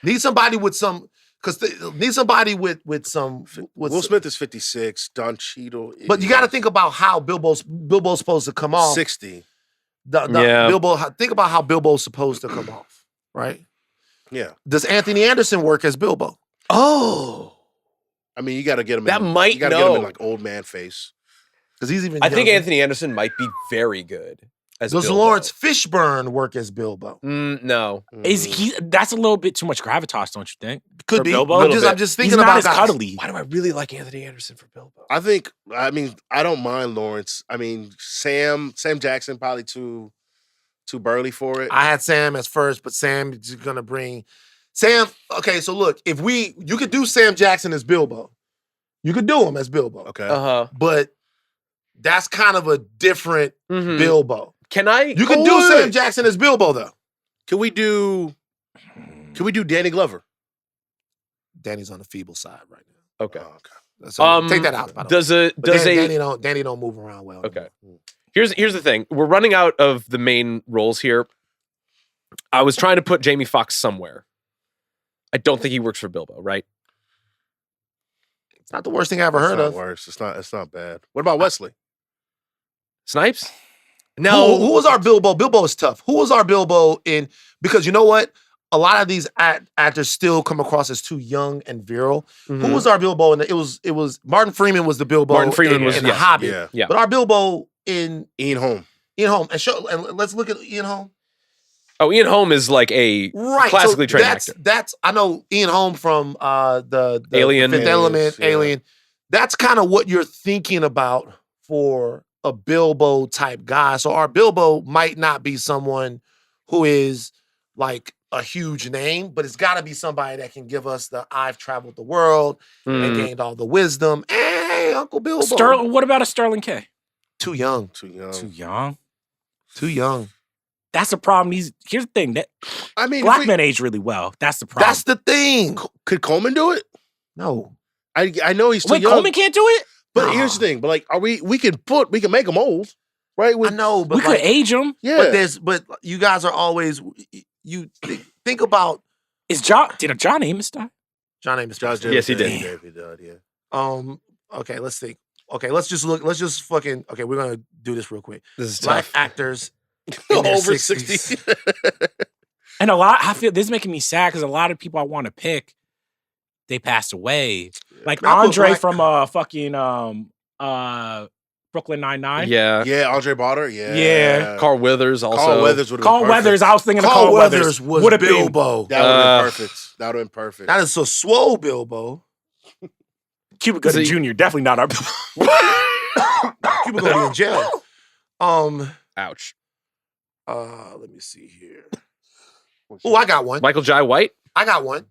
Need somebody with some. Need somebody with some. Will Smith is 56. Don Cheadle is... But you got to think about how Bilbo's supposed to come off. 60. Bilbo. Think about how Bilbo's supposed to come off, right? Yeah. Does Anthony Anderson work as Bilbo? Oh. I mean, you got to get him. That might You got to get him in like old man face. Because he's even. I think Anthony Anderson might be very good as Does Bilbo. Lawrence Fishburne work as Bilbo? No. Is he? That's a little bit too much gravitas, don't you think? Could For be. Bilbo? I'm just thinking He's not about as guys. cuddly. Why do I really like Anthony Anderson for Bilbo? I don't mind Lawrence. I mean, Sam Jackson probably too burly for it. I had Sam as first, but Sam is gonna bring Sam. Okay, so look, you could do Sam Jackson as Bilbo, you could do him as Bilbo. Okay. But that's kind of a different Bilbo. Can I? You could do Sam Jackson as Bilbo though. Can we do Danny Glover? Danny's on the feeble side right now. Okay. Oh, okay. So take that out. By the way. Danny don't move around well. Okay. Here's the thing. We're running out of the main roles here. I was trying to put Jamie Foxx somewhere. I don't think he works for Bilbo, right? It's not the worst thing I ever heard of. Worse. It's not bad. What about Wesley Snipes? No. Who was our Bilbo? Bilbo is tough. Who was our Bilbo in? Because you know what? A lot of these actors still come across as too young and virile. Mm-hmm. Who was our Bilbo? And it was Martin Freeman was the Bilbo. Martin Freeman was in The Hobbit. Yeah. But our Bilbo in Ian Holm. And let's look at Ian Holm. Oh, Ian Holm is like a classically trained actor. I know Ian Holm from the Alien. Fifth Element, Yeah. Alien. That's kind of what you're thinking about for a Bilbo type guy. So our Bilbo might not be someone who is like a huge name, but it's got to be somebody that can give us the I've traveled the world and gained all the wisdom. Hey, Uncle Bilbo. What about a Sterling K? Too young. Too young. Too young. Too young. That's the problem. Here's the thing. I mean, Black men age really well. That's the problem. That's the thing. could Coleman do it? No. I know he's too Wait, young. Coleman can't do it? But here's the thing. But like, we can make him old, right? I know, but We could age him. Yeah. But you guys are always think about Did John Amos die? John Amos. Yes, he did. He did, yeah. Okay, let's think. Okay, let's just fucking. Okay, we're gonna do this real quick. This is Black tough. actors in their Over 60s. 60. And I feel this is making me sad because a lot of people I want to pick, they passed away. Like Not Andre Black- from Brooklyn Nine-Nine. Yeah. Yeah, Andre Potter. Yeah. Yeah. Carl Weathers also. Carl Weathers would have Carl Weathers, I was thinking of Carl Carl Weathers was Would've been- Bilbo. That would have been perfect. That would have been perfect. That is so swole Bilbo. Cuba Gooding Jr. Definitely not our Cuba gonna be in jail. Ouch. Let me see here. Oh, I got one. Michael Jai White? I got one.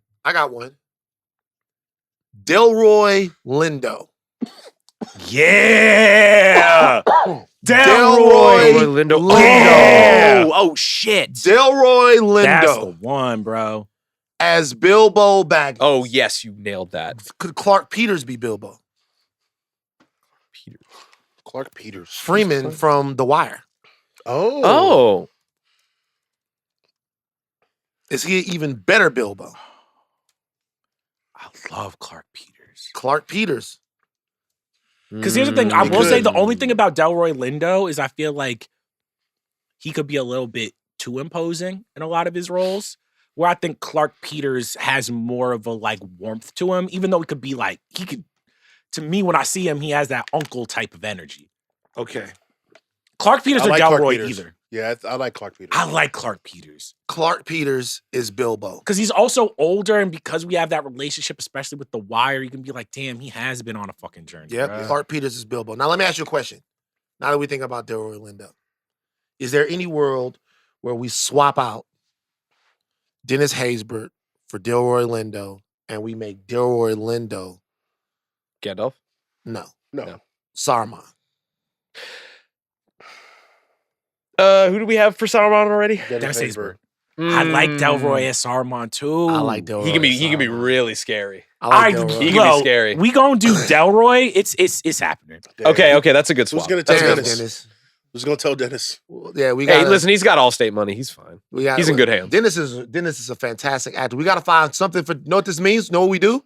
Delroy Lindo. Yeah. Delroy Lindo. Lindo. Yeah. Oh shit. Delroy Lindo That's the one, bro. as Bilbo Baggins. Oh, yes, you nailed that. Could Clark Peters be Bilbo? Clark Peters. Freeman from The Wire. Oh. Is he an even better Bilbo? I love Clark Peters. Clark Peters. Because here's the thing, I He will say could. the only thing about Delroy Lindo is I feel like he could be a little bit too imposing in a lot of his roles. Where I think Clark Peters has more of a like warmth to him, even though he could be like he could to me, when I see him, he has that uncle type of energy. Okay. Clark Peters I or like Clark Delroy Peters. either. Yeah, I like Clark Peters. I like Clark Peters. Clark Peters is Bilbo. Because he's also older, and because we have that relationship, especially with The Wire, you can be like, damn, he has been on a fucking journey. Yep. bruh. Clark Peters is Bilbo. Now let me ask you a question. Now that we think about Delroy Lindo, is there any world where we swap out Dennis Haysbert for Delroy Lindo and we make Delroy Lindo Gandalf? no No. Saruman? Who do we have for Sauron already? Dennis Haysbert. I like Delroy as Saruman too. I like Delroy. He can be Saruman. really scary. I like I- Delroy. He can be scary. We gonna do Delroy. It's happening. Okay, that's a good Who's swap. gonna tell Damn, Dennis? Dennis. Who's gonna tell Dennis? Well, yeah, we got. Hey, listen, he's got Allstate money. He's fine. He's in good hands. Dennis is a fantastic actor. We got to find something for. Know what this means? Know what we do?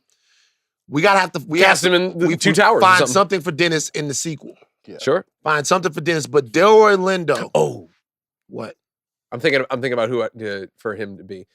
We gotta have to. We Cast have him in the we Two Towers or Find something. something for Dennis in the sequel. Sure. Find something for Dennis. But Delroy Lindo. Oh, What? I'm thinking about who for him to be.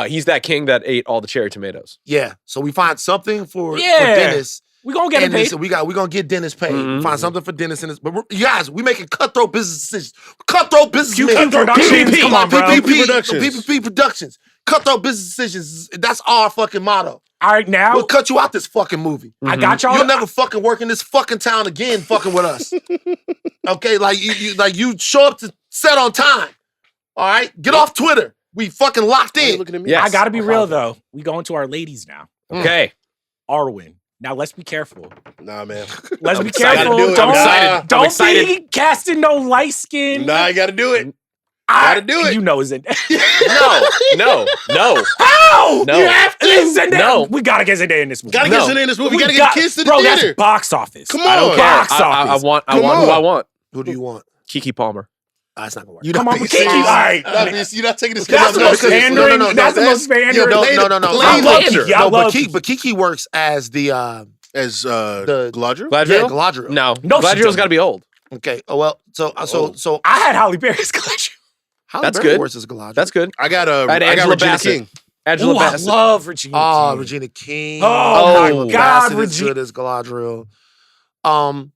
He's that king that ate all the cherry tomatoes. Yeah. So we find something for Yeah. Dennis. we gonna get him And paid. this, we gonna get Dennis paid. Mhm. Find something for Dennis in this. But you guys, we making cutthroat business decisions. Cutthroat business QQ Productions. PPP, Come on, bro. PPP Productions. PPP Productions. Cutthroat business decisions. That's our fucking motto. All right, now We'll cut you out this fucking movie. I got y'all. You'll never fucking work in this fucking town again fucking with us. Okay? Like you show up to set on time. All right? Get off Twitter. We fucking locked Why are you in. looking at me? Yeah. I gotta be Okay. real though. We go into our ladies now. Okay. Arwen. Now let's be careful. Nah, man. Let's I'm be excited. careful. Gotta do it. Don't, I'm excited. don't I'm excited. be casting no light skin. Nah, I gotta do it. Gotta do it. You know, is it? No. How? No. You have to. Zendaya. No. We gotta get Zendaya in this movie. Gotta No. get Zendaya in this movie. We Gotta got- get kids to the bro, theater. that's box office. Come on. I don't care. Box I office. want Come who on. I want. Who do you want? Kiki Palmer. That's not gonna work. You Come not on, being Kiki. serious. All right. You're not taking this. That's the most pandering. That's the most pandering. No. I love Plain Kiki. I No, love but Kiki works as the As The- Galadriel? Galadriel? Galadriel. No. No, she Galadriel's doesn't. got to be old. Okay. Oh well. So I had Halle Berry's collection. Halle That's Berry good. works as Galadriel. That's good. I got And I got Angela Regina Bassett. King. Angela Ooh, I Bassett. love Regina. Oh, King. Regina King. Oh, my Angela God, Bassett is Regina- good as Galadriel.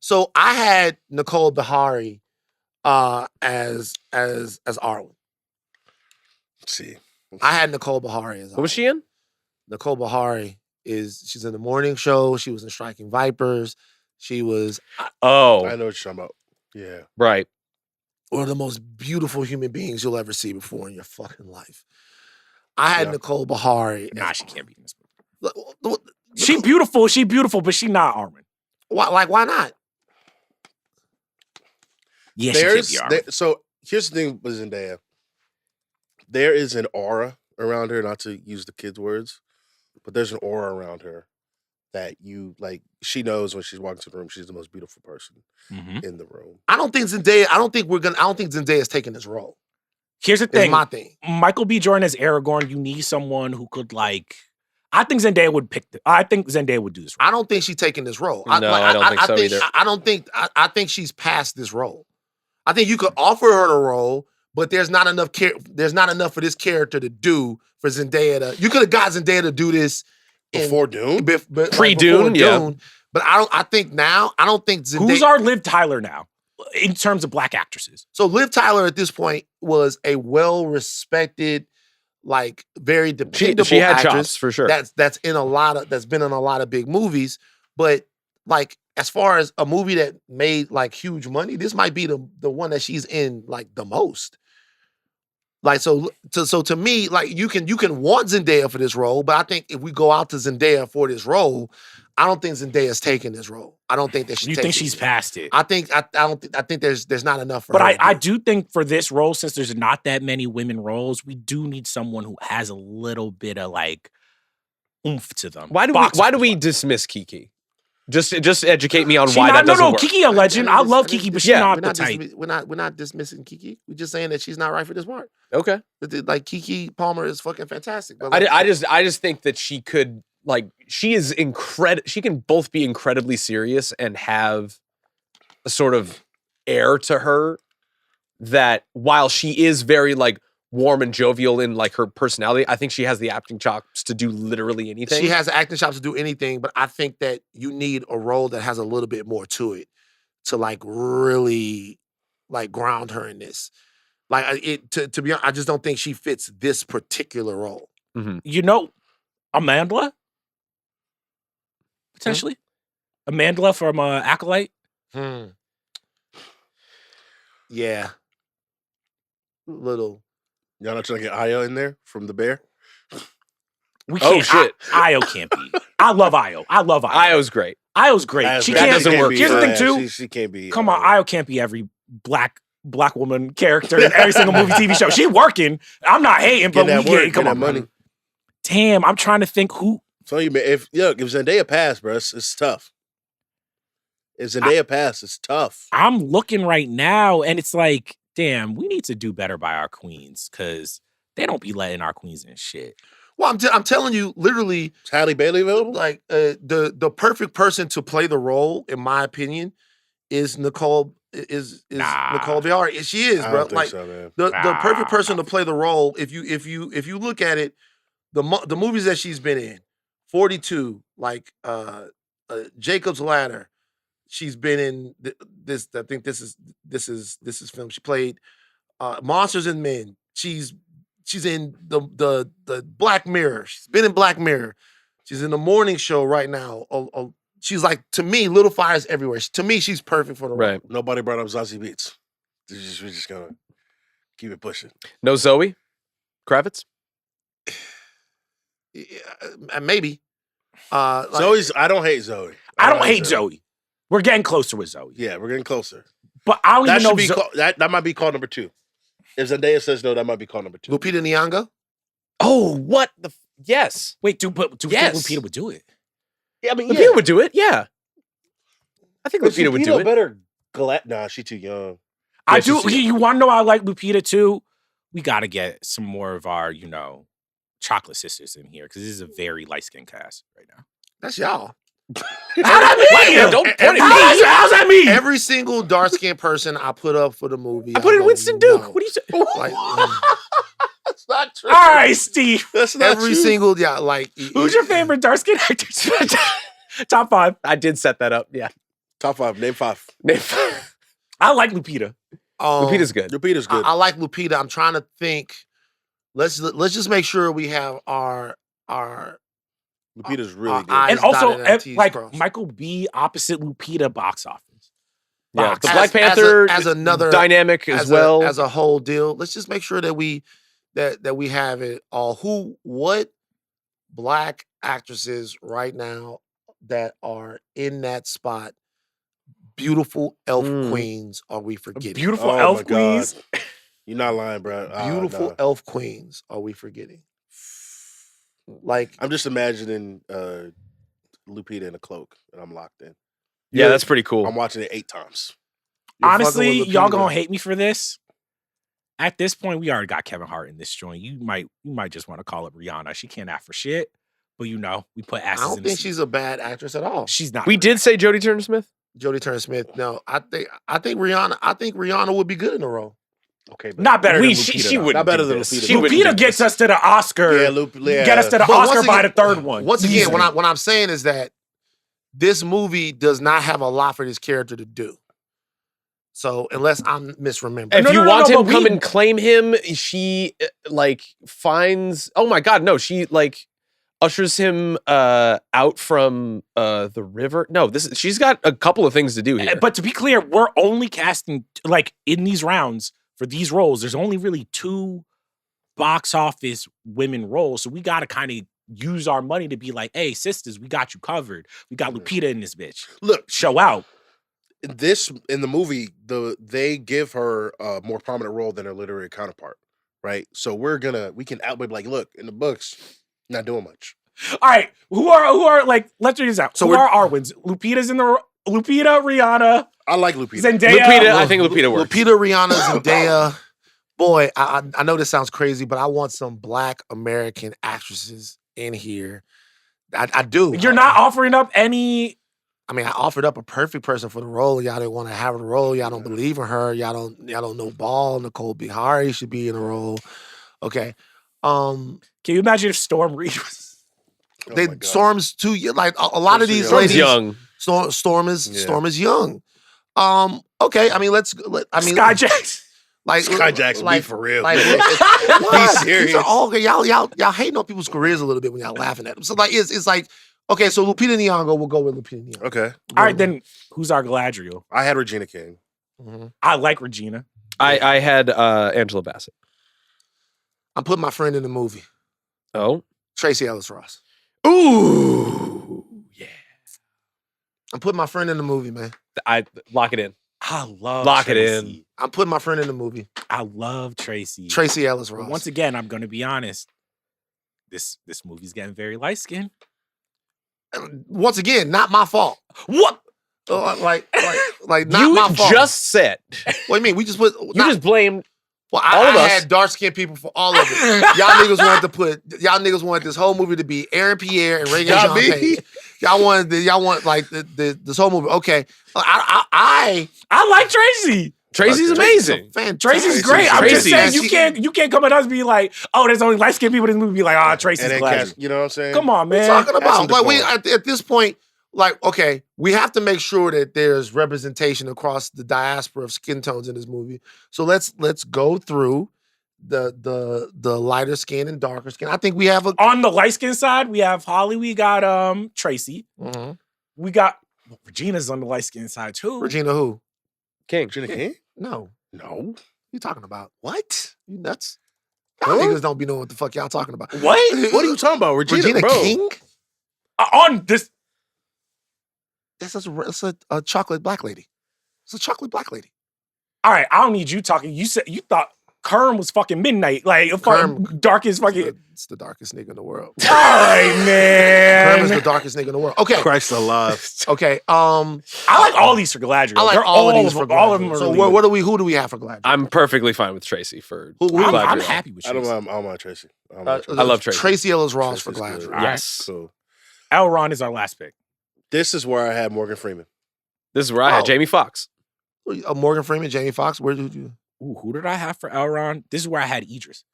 So I had Nicole Behari as Arwen. Let's see. I had Nicole Behari as Arwen. What was she in? Nicole Behari she's in the morning show. She was in Striking Vipers. She was Oh, I know what you're talking about. Yeah. right. one of the most beautiful human beings you'll ever see before in your fucking life. I had Yeah. Nicole Behari. Nah, she can't be in this movie. Nicole- She beautiful, but she not Arwen. why not? Yeah, There's she can't be Arwen. so here's the thing with Zendaya. There is an aura around her, not to use the kids' words, but there's an aura around her that you like. She knows when she's walking to the room, she's the most beautiful person Mhm. in the room. I don't think Zendaya's taking this role. Here's the It's thing. my thing. Michael B. Jordan as Aragorn, you need someone who could like. I think Zendaya would I think Zendaya would do this. Role. I don't think she's taking this role. No, I don't think so either. I think she's past this role. I think you could offer her the role, but there's not enough for this character to do for Zendaya to. You could have got Zendaya to do this Before Dune? Pre-Dune, before yeah. Dune. But I don't think Zendaya. Who's our Liv Tyler now in terms of black actresses? So Liv Tyler at this point was a well-respected, like very dependable She had actress. chops for sure. That's been in a lot of big movies. But like as far as a movie that made like huge money, this might be the one that she's in like the most. Like so to me, like you can want Zendaya for this role, but I think if we go out to Zendaya for this role, I don't think Zendaya's taking this role. I don't think that she's. You think she's past it? I think there's not enough for But her. I to do. do think for this role, since there's not that many women roles, we do need someone who has a little bit of like oomph to them. Why do Box we office. dismiss Kiki? Just educate me on She why not, that doesn't work. Kiki a legend. I love Kiki, but she's Yeah, not the type. We're not dismissing Kiki. We're just saying that she's not right for this part. Okay. Like Kiki Palmer is fucking fantastic. But I just think that she could she is she can both be incredibly serious and have a sort of air to her that while she is very like warm and jovial in like her personality. I think she has the acting chops to do literally anything. She has the acting chops to do anything, but I think that you need a role that has a little bit more to it to like really like ground her in this. Like to be honest, I just don't think she fits this particular role. Mm-hmm. You know, Amandla? Potentially. Amandla from Acolyte? Yeah. Little. Y'all not trying to get Aya in there from The Bear? We can't. shit. Io can't be. I love Io. Io's great. Io's great. Aya's She great. can't. doesn't work. Here's the thing, too. She can't be. Come on, Io can't be every black woman character in every single movie, TV show. She working. I'm not hating, but we get come on, money. money. Damn, I'm trying to think who. So you man, if Zendaya passed, bro, it's tough. If Zendaya passed, it's tough. I'm looking right now, and it's like, damn, we need to do better by our queens because they don't be letting our queens in shit. Well, I'm telling you, literally, Is Halle Bailey available? like the perfect person to play the role, in my opinion, is Nicole. Nah. Nicole Biari? She is, I bro. don't think Like so, man. the perfect person to play the role. If you look at it, the movies that she's been in, 42, like Jacob's Ladder. She's been in this. I think this is film. She played Monsters and Men. She's in the Black Mirror. She's been in Black Mirror. She's in the morning show right now. She's like, to me, Little Fires Everywhere. To me, she's perfect for the role. Right. Nobody brought up Zazie Beetz. We're just gonna keep it pushing. No Zoe Kravitz? Yeah, maybe. Zoe's. I don't hate Zoe. I don't hate Zoe. We're getting closer with Zoe. Yeah, we're getting closer. But I don't That even should know. be that might be call number 2. If Zendaya says no, that might be call number 2. Lupita Nyong'o. Oh, what the? Yes. Wait, do you Yes. think Lupita would do it? Yeah, I mean, Lupita would do it. Yeah. I think But Lupita would do it. Better. Nah, she's too young. I Yeah, do. she's- You want to know I like Lupita too? We got to get some more of our, chocolate sisters in here because this is a very light skinned cast right now. That's y'all. How's that mean? Don't point at me. How's that mean? Every single dark skinned person I put up for the movie. I put in go, Winston Duke. no. What do you say? Like, That's not true. All right, Steve. That's not every true. single like. Who's your favorite dark skinned actor? Top 5. I did set that up. Yeah. Top 5. Name 5. I like Lupita. Lupita's good. Lupita's good. I like Lupita. I'm trying to think. Let's just make sure we have our Lupita's really good. eyes And also, dotted and T's like crossed. Michael B. opposite Lupita box office. Yeah. Box. The Black Panther as another dynamic as as well. as a whole deal. Let's just make sure that we have it all. What black actresses right now that are in that spot? Beautiful elf queens are we forgetting? Beautiful Oh my elf God. queens. You're not lying, bro. Beautiful Nah. elf queens are we forgetting? Like I'm just imagining Lupita in a cloak, and I'm locked in. Yeah, that's pretty cool. I'm watching it 8 times. you're Honestly, fucking with y'all Lupita. gonna hate me for this. At this point, we already got Kevin Hart in this joint. You might just want to call it Rihanna. She can't act for shit, but we put I asses don't in the think seat. she's a bad actress at all. She's not. We did say Jodie Turner-Smith. Jodie Turner-Smith. No, I think Rihanna. I think Rihanna would be good in the role. Okay, but Not better than She Lupita. though. wouldn't Not better do than this. Lupita. She wouldn't do Lupita gets this. us to the Oscar. Yeah, Lupita. Get us to the But Oscar once by again- the third one. Once again, Easily. what I'm saying is that this movie does not have a lot for this character to do. So unless I'm misremembering, If No, you no, want no, him but come we- and claim him, she finds. Oh my God, no! She ushers him out from the river. No, she's got a couple of things to do here. But to be clear, we're only casting in these rounds for these roles. There's only really 2 box office women roles, so we got to kind of use our money to be like, "Hey, sisters, we got you covered. We got Lupita in this bitch. Look, Show out." in the movie, they give her a more prominent role than her literary counterpart, right? So we can outweigh like, look, in the books, not doing much. All right, who are let's read this out. So Who are our wins? Lupita's in the Lupita, Rihanna, I like Lupita. Zendaya. Lupita, I think Lupita works. Lupita, Rihanna, Zendaya. Boy, I know this sounds crazy, but I want some Black American actresses in here. I do. You're not offering up any. I mean, I offered up a perfect person for the role. Y'all didn't want to have the role. Y'all don't believe in her. Y'all don't know ball. Nicole Bihari should be in the role. Okay. Can you imagine if Storm Reed was? Oh They my God. Storm's too like a lot of Storm's these too ladies. young. Storm is young. Okay. I mean, Skyjacks. like Skyjacks, be for real. Like, man. what? Be serious. These are all y'all hating on people's careers a little bit when y'all laughing at them. So like it's like okay. So Lupita Nyong'o, we'll go with Lupita Nyong'o. Okay. All right, then who's our Galadriel? I had Regina King. Mm-hmm. I like Regina. I had Angela Bassett. I'm putting my friend in the movie. Oh. Tracy Ellis Ross. Ooh. Yeah. I'm putting my friend in the movie, man. I lock it in. I love Lock it Tracy. in. I'm putting my friend in the movie. I love Tracy. Tracy Ellis But Ross. once again, I'm gonna be honest. This movie's getting very light skinned. Once again, not my fault. What? Like not You my fault. just said. What do you mean? We just put. You just blamed. Well, all of I us. had dark skinned people for all of it. Y'all niggas wanted this whole movie to be Aaron Pierre and Reagan Not Jean me. Page. Y'all want like this whole movie. Okay, I I like Tracy. Tracy's amazing. Tracy's great. I'm just Tracy. saying you can't come at us and be like, oh, there's only light skinned people in this movie. Be like, ah, Tracy's And then Galadriel. cast, you know what I'm saying? Come on, What are you man. talking Have some about? Like we decorum. at this point, like okay, we have to make sure that there's representation across the diaspora of skin tones in this movie. So let's go through the lighter skin and darker skin. I think we have a. On the light skin side, we have Holly. We got Tracy. Mhm. We got Regina's on the light skin side too. Regina who? King. Regina King? No, No. what you talking about? What? You nuts? Y'all Huh? niggas don't be knowing what the fuck y'all talking about. What? What are you talking about? Regina bro. King? On this. It's a chocolate black lady. It's a chocolate black lady. All right, I don't need you talking. You said you thought Kerm was fucking midnight, like fucking Kerm- darkest fucking. It's the darkest nigga in the world. All right, Kerm is the man. darkest nigga in the world. Okay. Christ alive. Okay. I like all these for Galadriel. I like They're all of these for Galadriel. all of them are So really what good. who do we have for Galadriel? I'm perfectly fine with Tracy for Who- I'm Galadriel. happy with I Tracy. don't mind Tracy. I don't mind Tracy. I love Tracy. Tracy Ellis Ross for Tracy's good. Galadriel. Yes. Cool. Elrond is our last pick. This is where I had Morgan Freeman. This is where I had Oh. Jamie Foxx. Morgan Freeman, Jamie Foxx. Where did you? Ooh, who did I have for Elrond? This is where I had Idris.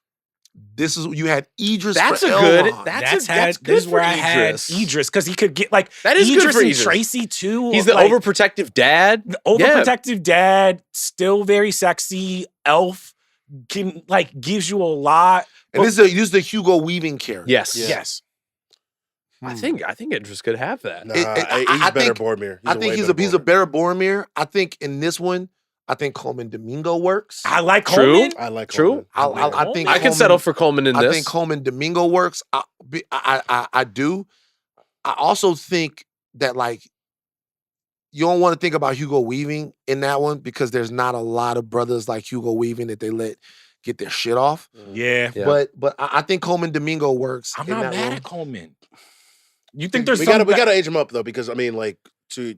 This is you had Idris. That's for a good. Elrond. That's this good is where for I had Idris. Idris because he could get like That is good Idris for and Idris. Tracy too. He's the like, overprotective dad. the overprotective dad, still very sexy. Elf can like gives you a lot. and this is the Hugo Weaving character. Yes. Yeah. Yes. I think Idris could have that. Nah, He's he's better Boromir. I think he's a better Boromir. I think in this one, I think Coleman Domingo works. I like True. Coleman. I like True. Coleman. I think I can Coleman- settle for Coleman in I this. think Coleman Domingo works. I do. I also think that like you don't want to think about Hugo Weaving in that one because there's not a lot of brothers like Hugo Weaving that they let get their shit off. Yeah. Yeah. But I think Coleman Domingo works. I'm in not that mad role. at Coleman. You think there's we some gotta age him up though, because I mean, like to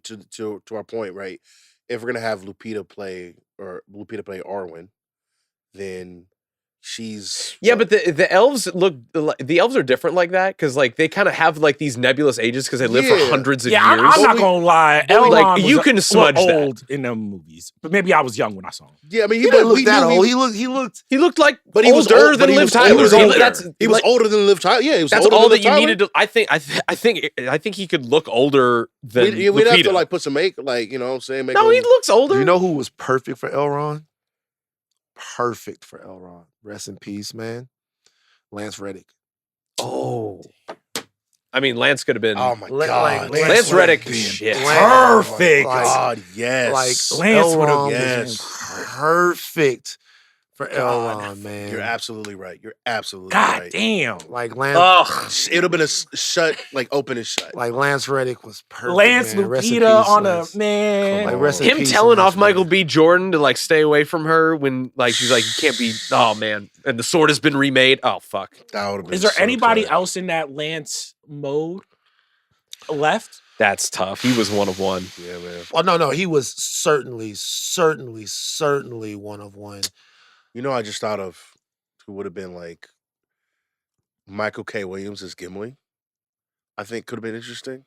our point, right? If we're gonna have Lupita play Arwen, then she's Yeah, but the elves the elves are different like that because like they kind of have like these nebulous ages because they live for Yeah. hundreds of Yeah, years. I'm not gonna lie. but we- Elrond like, was you a- can looked smudge that. old in the movies, but maybe I was young when I saw him. yeah. I mean, He didn't look we that knew old. he- He looked like But he was older old- than but he Liv was Tyler. older. That's he was like, older than Liv Tyler. Yeah, he was that's older all than that Liv you Tyler. needed to. I think he could look older than We'd have to Lupita. like put some make, like you know what I'm saying. Make No, he him- looks older. Do you know who was perfect for Elrond? Perfect for Elrond. Rest in peace, man. Lance Reddick. Oh, I mean, Lance could have been. Oh my Like, god, Lance Reddick. being Shit. Perfect. Like, God, yes. like Lance would've Elrond been was perfect for God, Elrond, man. You're absolutely right. You're absolutely God right. damn. Like Lance, Ugh. It'd have been a shut, like open and shut. like Lance Reddick was perfect. Lance man. Rest in Lupita peace, on Lance. a man. Come Like rest in Him peace, telling Lance off Michael Reddick. B. Jordan to like stay away from her when like she's like you can't be. Oh man, and the sword has been remade. Oh fuck. That would've been Is there so anybody upsetting. else in that Lance mode left? That's tough. He was one of one. Yeah, man. Oh no, he was certainly one of one. You know, I just thought of who would have been like Michael K. Williams as Gimli. I think could have been interesting.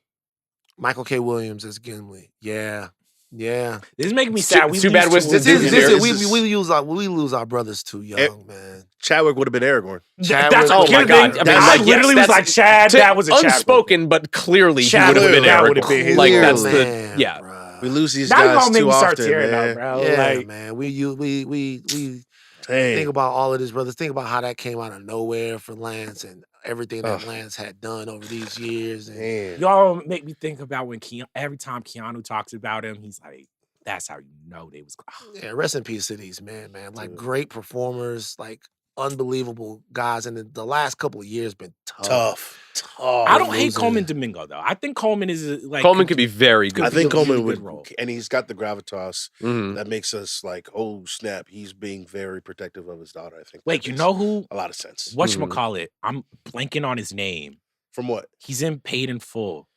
Michael K. Williams as Gimli. Yeah. Yeah. This is making me It's sad. too bad lose Winston two- We lose our brothers too young, man. Chadwick would have been Aragorn. That's Oh what my I'm God. thinking. I mean, I like, yes, literally was that's- like, Chad, that was a Chad. unspoken, but clearly Chad he would have been that Aragorn. would've been his Like role. that's Man, the yeah. bruh. We lose these Now you're guys gonna make too me start often, tearing man. up, bro. Yeah, Like, man. We Dang. think about all of this, brothers. Think about how that came out of nowhere for Lance and everything that Lance had done over these years. And Man. y'all make me think about when every time Keanu talks about him, he's like, that's how you know they was. yeah, rest in peace to these men, man. Like Dude. great performers, like unbelievable guys. And the last couple of years been tough. I don't hate losing. Coleman Domingo though. I think Coleman is like Coleman could be very good. I think be a Coleman really good would, role. and he's got the gravitas Mhm. that makes us like, oh snap, he's being very protective of his daughter. I think. Wait, that you makes know who? a lot of sense. Whatchamacallit? I'm blanking on his name. From what? He's in Paid in Full.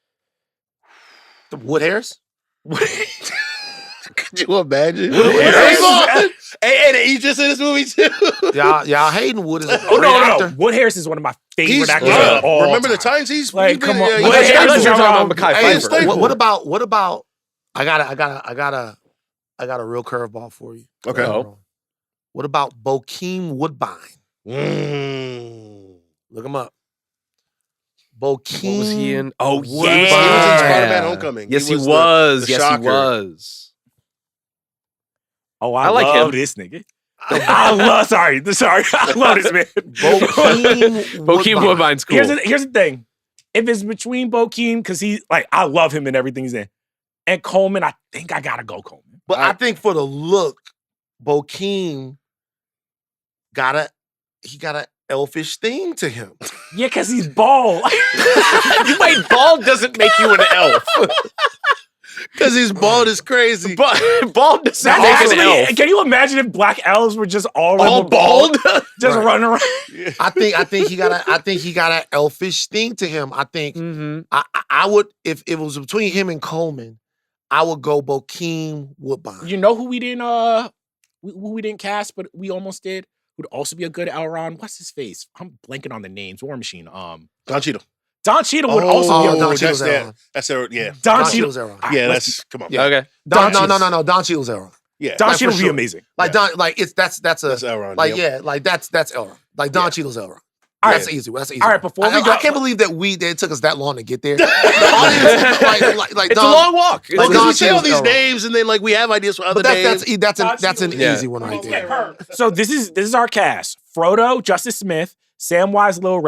The Wood Harris? Could you imagine? Harris? And he's just in this movie too. Y'all hating Wood is a Oh great no, actor. no. Wood Harris is one of my favorite He's actors. yeah. of all Remember the time. times he's Like, he's been- come on. yeah, Wood Wood he's- Harris Harris is is talking on- about Mekhi Hey, Phifer. what about I got a real curveball for you. Okay. Oh. What about Bokeem Woodbine? Mm. Look him up. What Bokeem. was he in? Oh Woodbine. yeah, He was in Spider-Man Homecoming. Yes, he He was was. the Yes, he shocker. was. Oh, I I like love him. this nigga. I love I love this man. Bokeem Bokeem Woodbine's cool. Here's the thing. If it's between Bokeem, because he like I love him and everything he's in, and Coleman, I think I gotta go Coleman. But I think for the look, Bokeem got a elfish thing to him. Yeah, because he's bald. You wait, bald doesn't make you an elf. Because he's bald is crazy. But bald doesn't That's make an elf. actually, can you imagine if black elves were just all bald? just Right. running around? I think he got an elfish thing to him. I think Mm-hmm. I would if it was between him and Coleman, I would go Bokeem Woodbine. You know who we didn't cast, but we almost did. Who'd also be a good Elrond? What's his face? I'm blanking on the names. War Machine. Don Cheadle. Don Cheadle would also be a Don good. Cheadle's that's Elrond. that. That's their, yeah. Don Don Cheadle. Cheadle's Elrond. Yeah, let's that's come on. Yeah. Okay. Don No, Cheadle's- Don Cheadle's Elrond. Yeah. Don Like, for Cheadle would be sure. amazing. Like Yeah. Don, like that's a That's Elrond. like yep. yeah, like that's Elrond. Like Don Yeah. Cheadle's Elrond. All That's right. an easy one. That's an easy. All right, one. before we go- I can't believe that it took us that long to get there. The audience, like It's Don, a long walk. Like Because Don we say all Cheadle's these Elrond. names and then like we have ideas for other But names. that's an Yeah. easy one right there. So this is our cast: Frodo, Justice Smith, Samwise Lil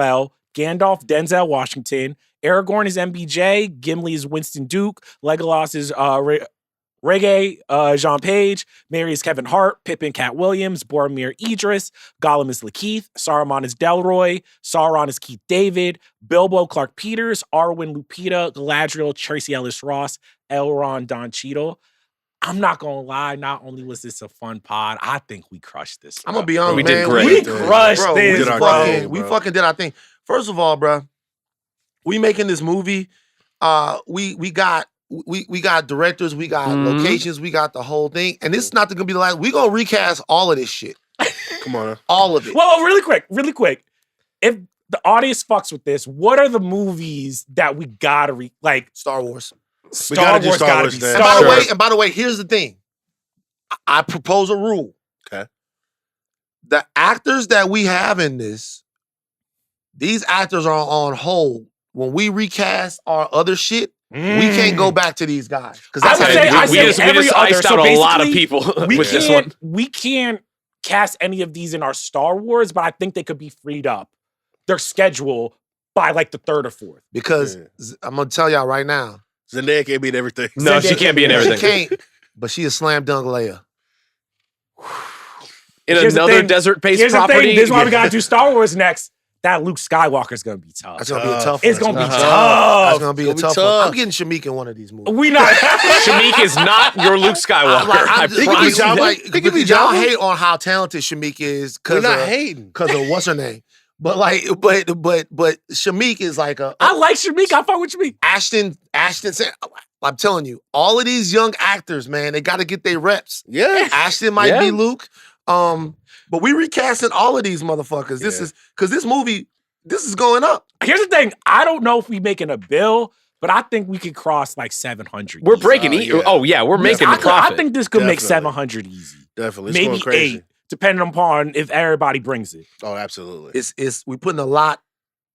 Gandalf, Denzel Washington. Aragorn is MBJ. Gimli is Winston Duke. Legolas is Reggae, Jean Page. Mary is Kevin Hart. Pippin, Cat Williams. Boromir, Idris. Gollum is Lakeith. Saruman is Delroy. Sauron is Keith David. Bilbo, Clark Peters. Arwen, Lupita. Galadriel, Tracy Ellis Ross. Elrond, Don Cheadle. I'm not gonna lie. Not only was this a fun pod, I think we crushed this. I'm gonna be honest, We man. did great. We crushed Bro, this, we did our bro. thing. we bro. fucking did our thing. First of all, bro, we making this movie. We got directors, we got Mhm. locations, we got the whole thing, and this is not gonna be the last. We gonna recast all of this shit, Come on. all of it. Well, really quick. If the audience fucks with this, what are the movies that we gotta like? Star Wars. Star gotta do Wars Star gotta Wars be then. And Star by the Wars. way, here's the thing. I propose a rule. Okay. The actors that we have in this, these actors are on hold. When we recast our other shit, we can't go back to these guys. Because I would say- I we say just every other, iced so out a lot of basically, people We with this one. can't cast any of these in our Star Wars, but I think they could be freed up their schedule by like the third or fourth. because I'm gonna tell y'all right now, Zendaya can't beat everything. No, she can't be in she everything. can't, but she a slam dunk Leia. In Here's the another thing. desert-based Here's the property. thing. This is why we gotta do Star Wars next. That Luke Skywalker's gonna be tough. That's gonna be a tough. It's one. gonna be That's tough. That's gonna be a It's gonna tough be one. tough. I'm getting Shamik in one of these movies. We not. Shamik is not your Luke Skywalker. I'm He can be Jabba. He can be y'all Jabba. hate on how talented Shamik is We're because not hating. of what's her name. But Shamik is like a I like Shamik. I fuck with Shamik. Ashton. I'm telling you, all of these young actors, man, they got to get their reps. Yeah. Ashton might Yeah. be Luke, but we recasting all of these motherfuckers. This Yeah. is because this movie, this is going up. Here's the thing. I don't know if we making a bill, but but I think we could cross like 700. We're easy. breaking. yeah. Oh yeah, we're making the profit. I think this could make Definitely. 700 easy. Definitely. It's Maybe going crazy. 8, depending upon if everybody brings it. Oh, absolutely. It's we putting a lot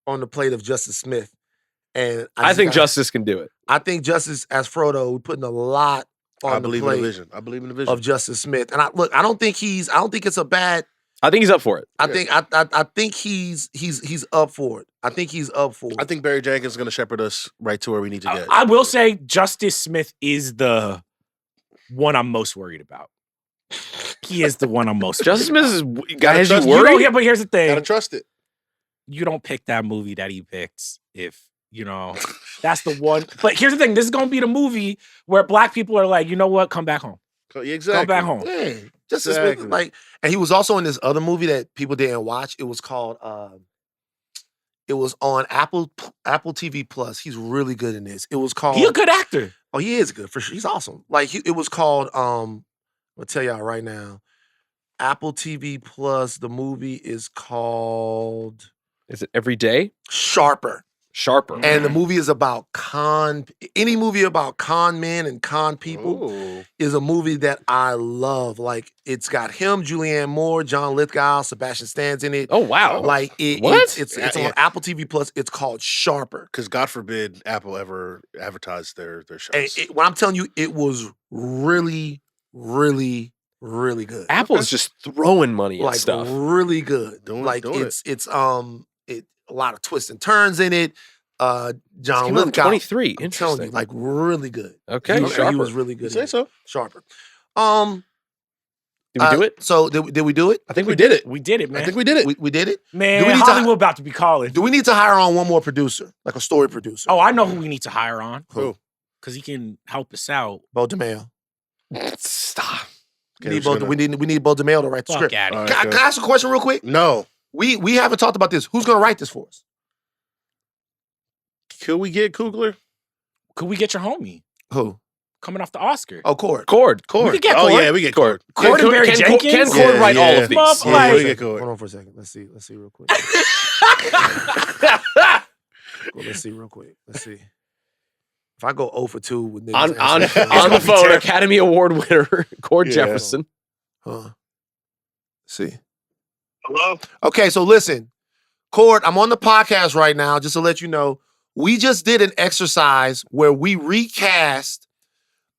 on the plate of Justice Smith, and I think Justice can do it. I think Justice as Frodo, we're putting a lot on I the believe in the plate vision. I believe in the vision. of Justice Smith. And I don't think it's a bad. I think he's up for it. I think he's up for it. I think he's up for it. I think Barry Jenkins is going to shepherd us right to where we need to get. I will say Justice Smith is the one I'm most worried about. He is the one I'm most Justice worried Smith about. is guys. trust- You You worried? don't, but here's the thing. Gotta trust it. You don't pick that movie that he picks if, that's the one. But here's the thing. This is going to be the movie where black people are like, you know what? Come back home. Exactly. Come back home. Yeah, Justice Exactly. Smith, and he was also in this other movie that people didn't watch. It was called. It was on Apple TV Plus. He's really good in this. It was called. He's a good actor. Oh, he is good for sure. He's awesome. It was called. I'm gonna tell y'all right now. Apple TV Plus. The movie is called Is it every day? Sharper. Sharper. And the movie is about any movie about con men and con people Ooh. is a movie that I love. Like, it's got him, Julianne Moore, John Lithgow, Sebastian Stan's in it. Oh wow. Like, What? it's Yeah, on yeah. Apple TV Plus. It's called Sharper. Because God forbid Apple ever advertise their shows. And when I'm telling you, it was really, really, really good. Apple's just throwing money at Like, stuff. really good. Doing It's a lot of twists and turns in it. John Came out in Lithgow. 23. I'm telling you, Interesting. like, really good. Okay, he Sharper. was really good. You say in it. so? Sharper. Did we do it? So did we do it? I think we did it. We did it, man. I think we did it. We did it. Man, Do we need to- Hollywood about to be calling. Do we need to hire on one more producer, like a story producer? Oh, I know who we need to hire on Who? because he can help us out. Bo DeMail. Stop. We need Bo DeMail to write the Fuck script. out All of right. here. Can I ask a question real quick? No. We haven't talked about this. Who's going to write this for us? Could we get Kugler? Could we get your homie Who? coming off the Oscar? Oh, Cord. Cord. Cord. could get Oh, Cord. yeah, we get Cord. Cord and Barry Can Jenkins? Cord Yeah, write all yeah. of these? Muff, Yeah, like- we get Cord. Hold on for a second. Let's see real quick. Well, let's see real quick. Let's see. If I go 0 for 2 with niggas On answering, the gonna be phone, terrible. Academy Award winner Cord Yeah. Jefferson. Huh. See. Hello? Okay, so listen, Cord, I'm on the podcast right now, just to let you know. We just did an exercise where we recast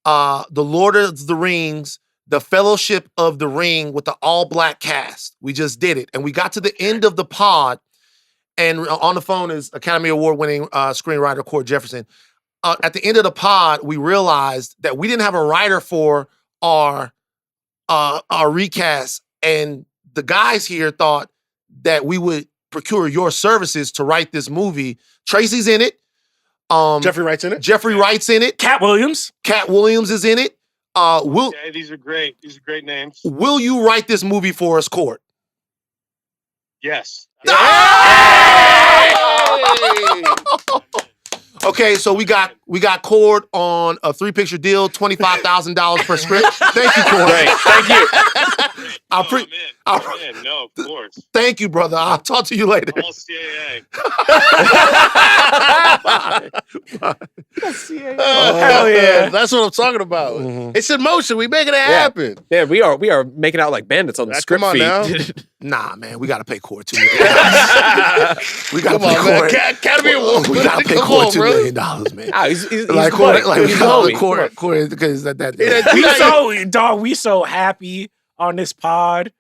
the Lord of the Rings, the Fellowship of the Ring with the all-black cast. We just did it. And we got to the end of the pod, and on the phone is Academy Award-winning screenwriter Cory Jefferson. At the end of the pod, we realized that we didn't have a writer for our recast, and the guys here thought that we would procure your services to write this movie. Tracy's in it. Jeffrey Wright's in it? Jeffrey Wright's in it. Cat Williams. Cat Williams is in it. Will Okay, these are great. These are great names. will you write this movie for us, Court? Yes. Okay, so we got Cord on a 3-picture deal, $25,000 per script. Thank you, Cord. Great. Thank you. I'll pre- I'm in. No, of course. Thank you, brother. I'll talk to you later. All CAA. Hell yeah. That's what I'm talking about. Mhm. It's in motion. We making it happen. Yeah, we are making out like bandits on the Come script on feed. Nah, man, we gotta pay Cord $2 million. We gotta Come pay on, man. Cord. Academy Award. We gotta pay Come Cord on, $2 brother. million, man. Ah, he's Like a Cord, buddy. like He's a homie. Cord, because that. We so happy on this pod.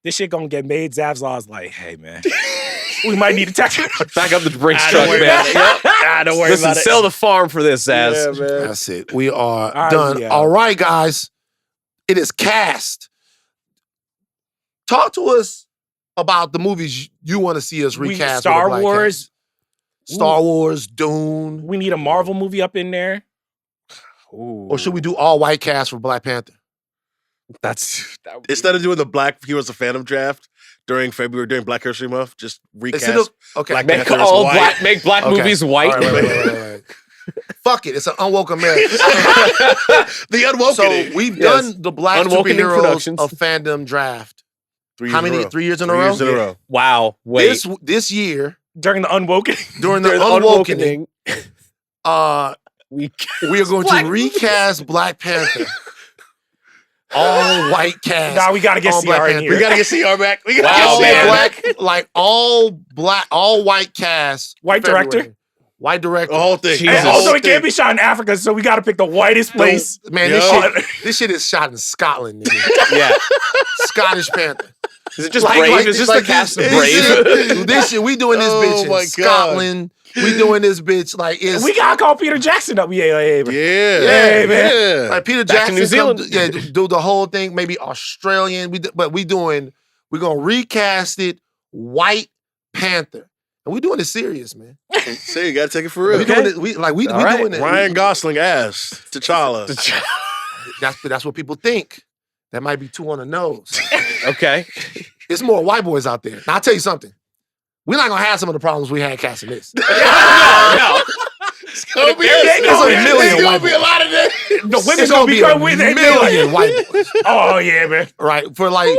This shit gonna get made. Zavzlaw's like, hey man, we might need to tax it. Back up the brakes Ah, truck, don't worry man. about it. Yep. Don't worry Listen, about it. sell the farm for this, Zaz. Yeah, man. That's it. We are right, done. yeah. All right, guys. It is cast. Talk to us about the movies you want to see us recast. with a Star black Wars. cast. Star Wars, Dune. We need a Marvel movie up in there. Or should we do all white cast for Black Panther? That would be- Instead of doing the Black Heroes of Phantom draft during February, during Black History Month, just recast. Instead of- okay. Black make Panther is all white. black, make black Okay. movies white. All right, wait. Fuck it. It's an unwoke America. The Unwoken. So we've Yes. done the Black Unwokening Superheroes Productions. of Fandom draft. 3 How years in many? a row. 3 years in a 3 row? years in a row. Wow. Wait. This year, During the Unwoken. during the During Unwokening, We are going to recast Black Panther. All white cast. Nah, we gotta get all CR Black in Panther. here. We gotta get CR back. We gotta Wow, get CR man. back. Black, all white cast. White February. director? White director. The whole thing. Jesus. And also, it can't be shot in Africa, so we got to pick the whitest place. Man, Yo. this shit is shot in Scotland, nigga. yeah. Scottish Panther. Is it just Brave? Is this the cast of Brave? This shit, we doing this bitch in my God. Scotland. We doing this bitch like it's We gotta call Peter Jackson up. Yeah, Yeah, Yeah, man. like Peter Back to Jackson. New Zealand. Do the whole thing. Maybe Australian. We're gonna recast it. White Panther, and we doing it serious, man. Say you gotta take it for real. We doing it. We All right. doing it. Ryan Gosling ass T'Challa. That's what people think. That might be too on the nose. Okay. It's more white boys out there. Now I'll tell you something. We're not gonna have some of the problems we had casting this. No. It's gonna be It's a million white be a boys. lot of that. The women's It's gonna be a good with it. million white boys, Oh yeah, man. right? For like,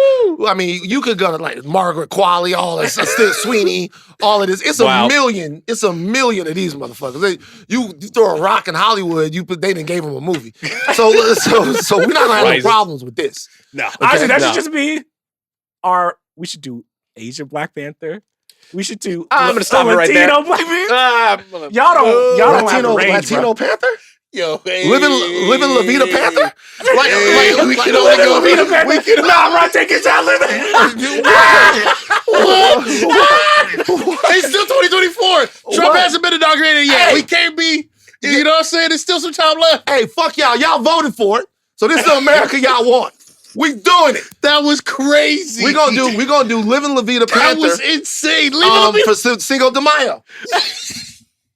I mean, you could go to like Margaret Qualley, all this, still Sweeney, all of this. It's Wow. a million. It's a million of these motherfuckers. You throw a rock in Hollywood, they didn't gave them a movie. So we're not gonna have Right. no problems with this. No. Honestly, that no. should just be we should do Asian Black Panther. We should do I'm gonna stop it right there. Latino Black Panther. Ah, Y'all don't have the range, Latino bro. Panther, Yo, hey. living La Vida Panther. We can only go. Latino Panther. We can. Nah, bro, take it down. It's still 2024. Trump What? hasn't been inaugurated yet. Hey. We can't be. You know what I'm saying? There's still some time left. Hey, fuck y'all. Y'all voted for it, so this is the America y'all want. We doing it. That was crazy. We gonna do Living La Vida That Panther. was insane. Leave it For Cinco de Mayo.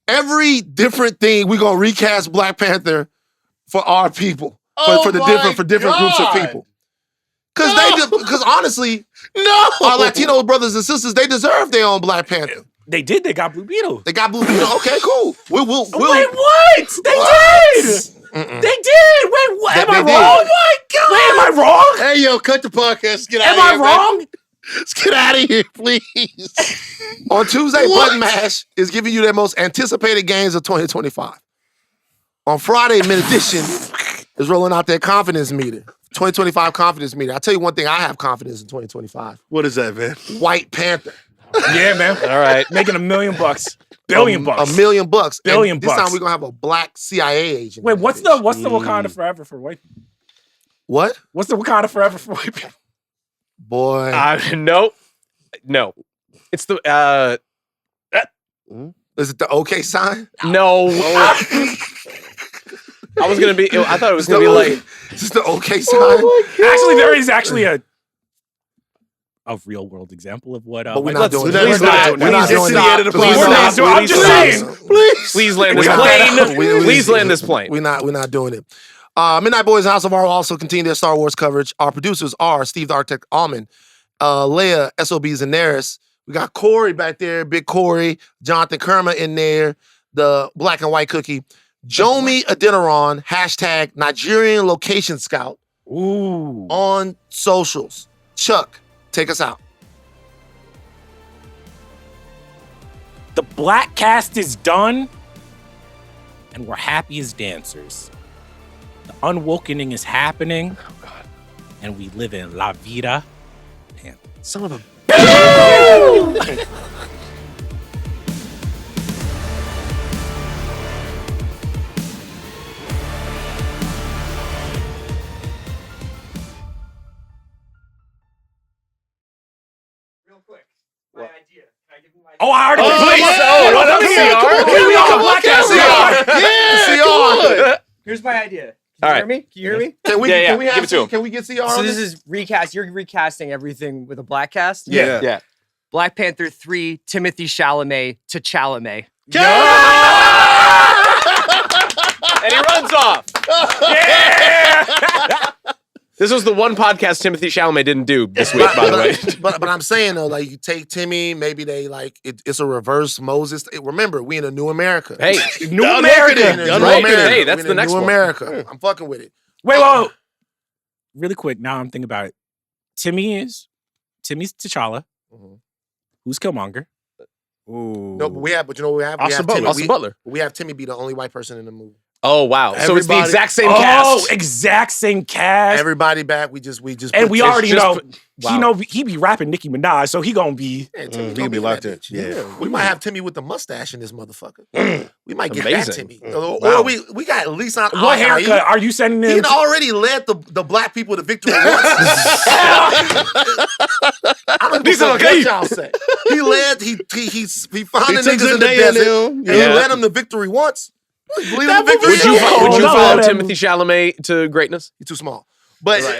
Every different thing we gonna recast Black Panther for our people, for different groups of people. Because honestly, No. our Latino brothers and sisters, they deserve their own Black Panther. They did. They got Blue Beetle. They got Blue Beetle. Okay, cool. We'll Wait, what? They did. Mm-mm. They did. Wait, what? Am I They wrong? did. Oh my God. Wait, am I wrong? Hey, yo, cut the podcast. Let's get out Am of I here, man. wrong? Let's get out of here, please. On Tuesday, What? Button Mash is giving you their most anticipated games of 2025. On Friday, Mid Edition is rolling out their confidence meter, 2025 confidence meter. I'll tell you one thing, I have confidence in 2025. What is that, man? White Panther. Yeah, man. all right. Making $1 million. Billion bucks. $1 million bucks. And Billion this bucks. time we're gonna have a black CIA agent. Wait, in what's that the bitch. Wakanda Forever for white people? What? What's the Wakanda Forever for white people? Boy. No. It's the Is it the OK sign? no. I was gonna be. I thought it was gonna be like. Is this the OK sign? Actually, there is actually a real world example of what. But we're white- not doing We're that. not We're doing not that. doing Please that. stop. We're not doing- I'm just saying. Please land We're this not- plane. we- Please land this plane. We're not doing it. Midnight Boys and House of R will also continue their Star Wars coverage. Our producers are Steve the Architect Ahlman, Ahlman, SOB Zenieris. We got Cory back there, Big Cory, Jonathan Kermah in there, the black and white cookie. Jomi Adeniran, hashtag Nigerian Location Scout Ooh. on socials. Chuck, take us out. The black cast is done, and we're happy as dancers. The unwokening is happening, and we live in La Vida. Son of a. Oh, I already Please. played. Oh, what up, CR? Here we go, black cast. Yeah, CR. Here's my idea. All Can you right. hear me? Can you hear me? Can we Yeah, can we give have it to him. can we get CR So on this this? is recast. You're recasting everything with a black cast. Yeah. Yeah. Black Panther 3, Timothy Chalamet to Chalamet. And he runs off. Yeah. This was the one podcast Timothy Chalamet didn't do this week, by the way. But I'm saying though, like you take Timmy, maybe they like it's a reverse Moses. Remember, we in a new America. Hey, New We in America. a new Right. America. Hey, that's We in the a next new one. America. I'm fucking with it. Wait. Really quick, now I'm thinking about it. Timmy's T'Challa. Mhm. Who's Killmonger? Ooh. No, but you know what we have? We Austin have Butler. Timmy. Austin Butler. We have Timmy be the only white person in the movie. Oh wow! So it's the Everybody- exact same Oh, cast. exact same cast. Everybody back. We just. And we put- already just know put- he wow. he be rapping Nicki Minaj, so he gonna be. Yeah, He Timmy gonna be in locked that in. bitch. Yeah. We might have Timmy with the mustache in this motherfucker. We might get that Amazing. Timmy. Or Wow. we got at least on What haircut are you sending He him? already led the black people to victory once. I don't give a fuck what y'all say. He led. He found He the took niggas in the Zendaya desert. and And them. he Yeah. led them to victory once. Believe in That victory. Would you Yeah. would you Oh, no, follow no. Timothy Chalamet to greatness? He's too small. But Right.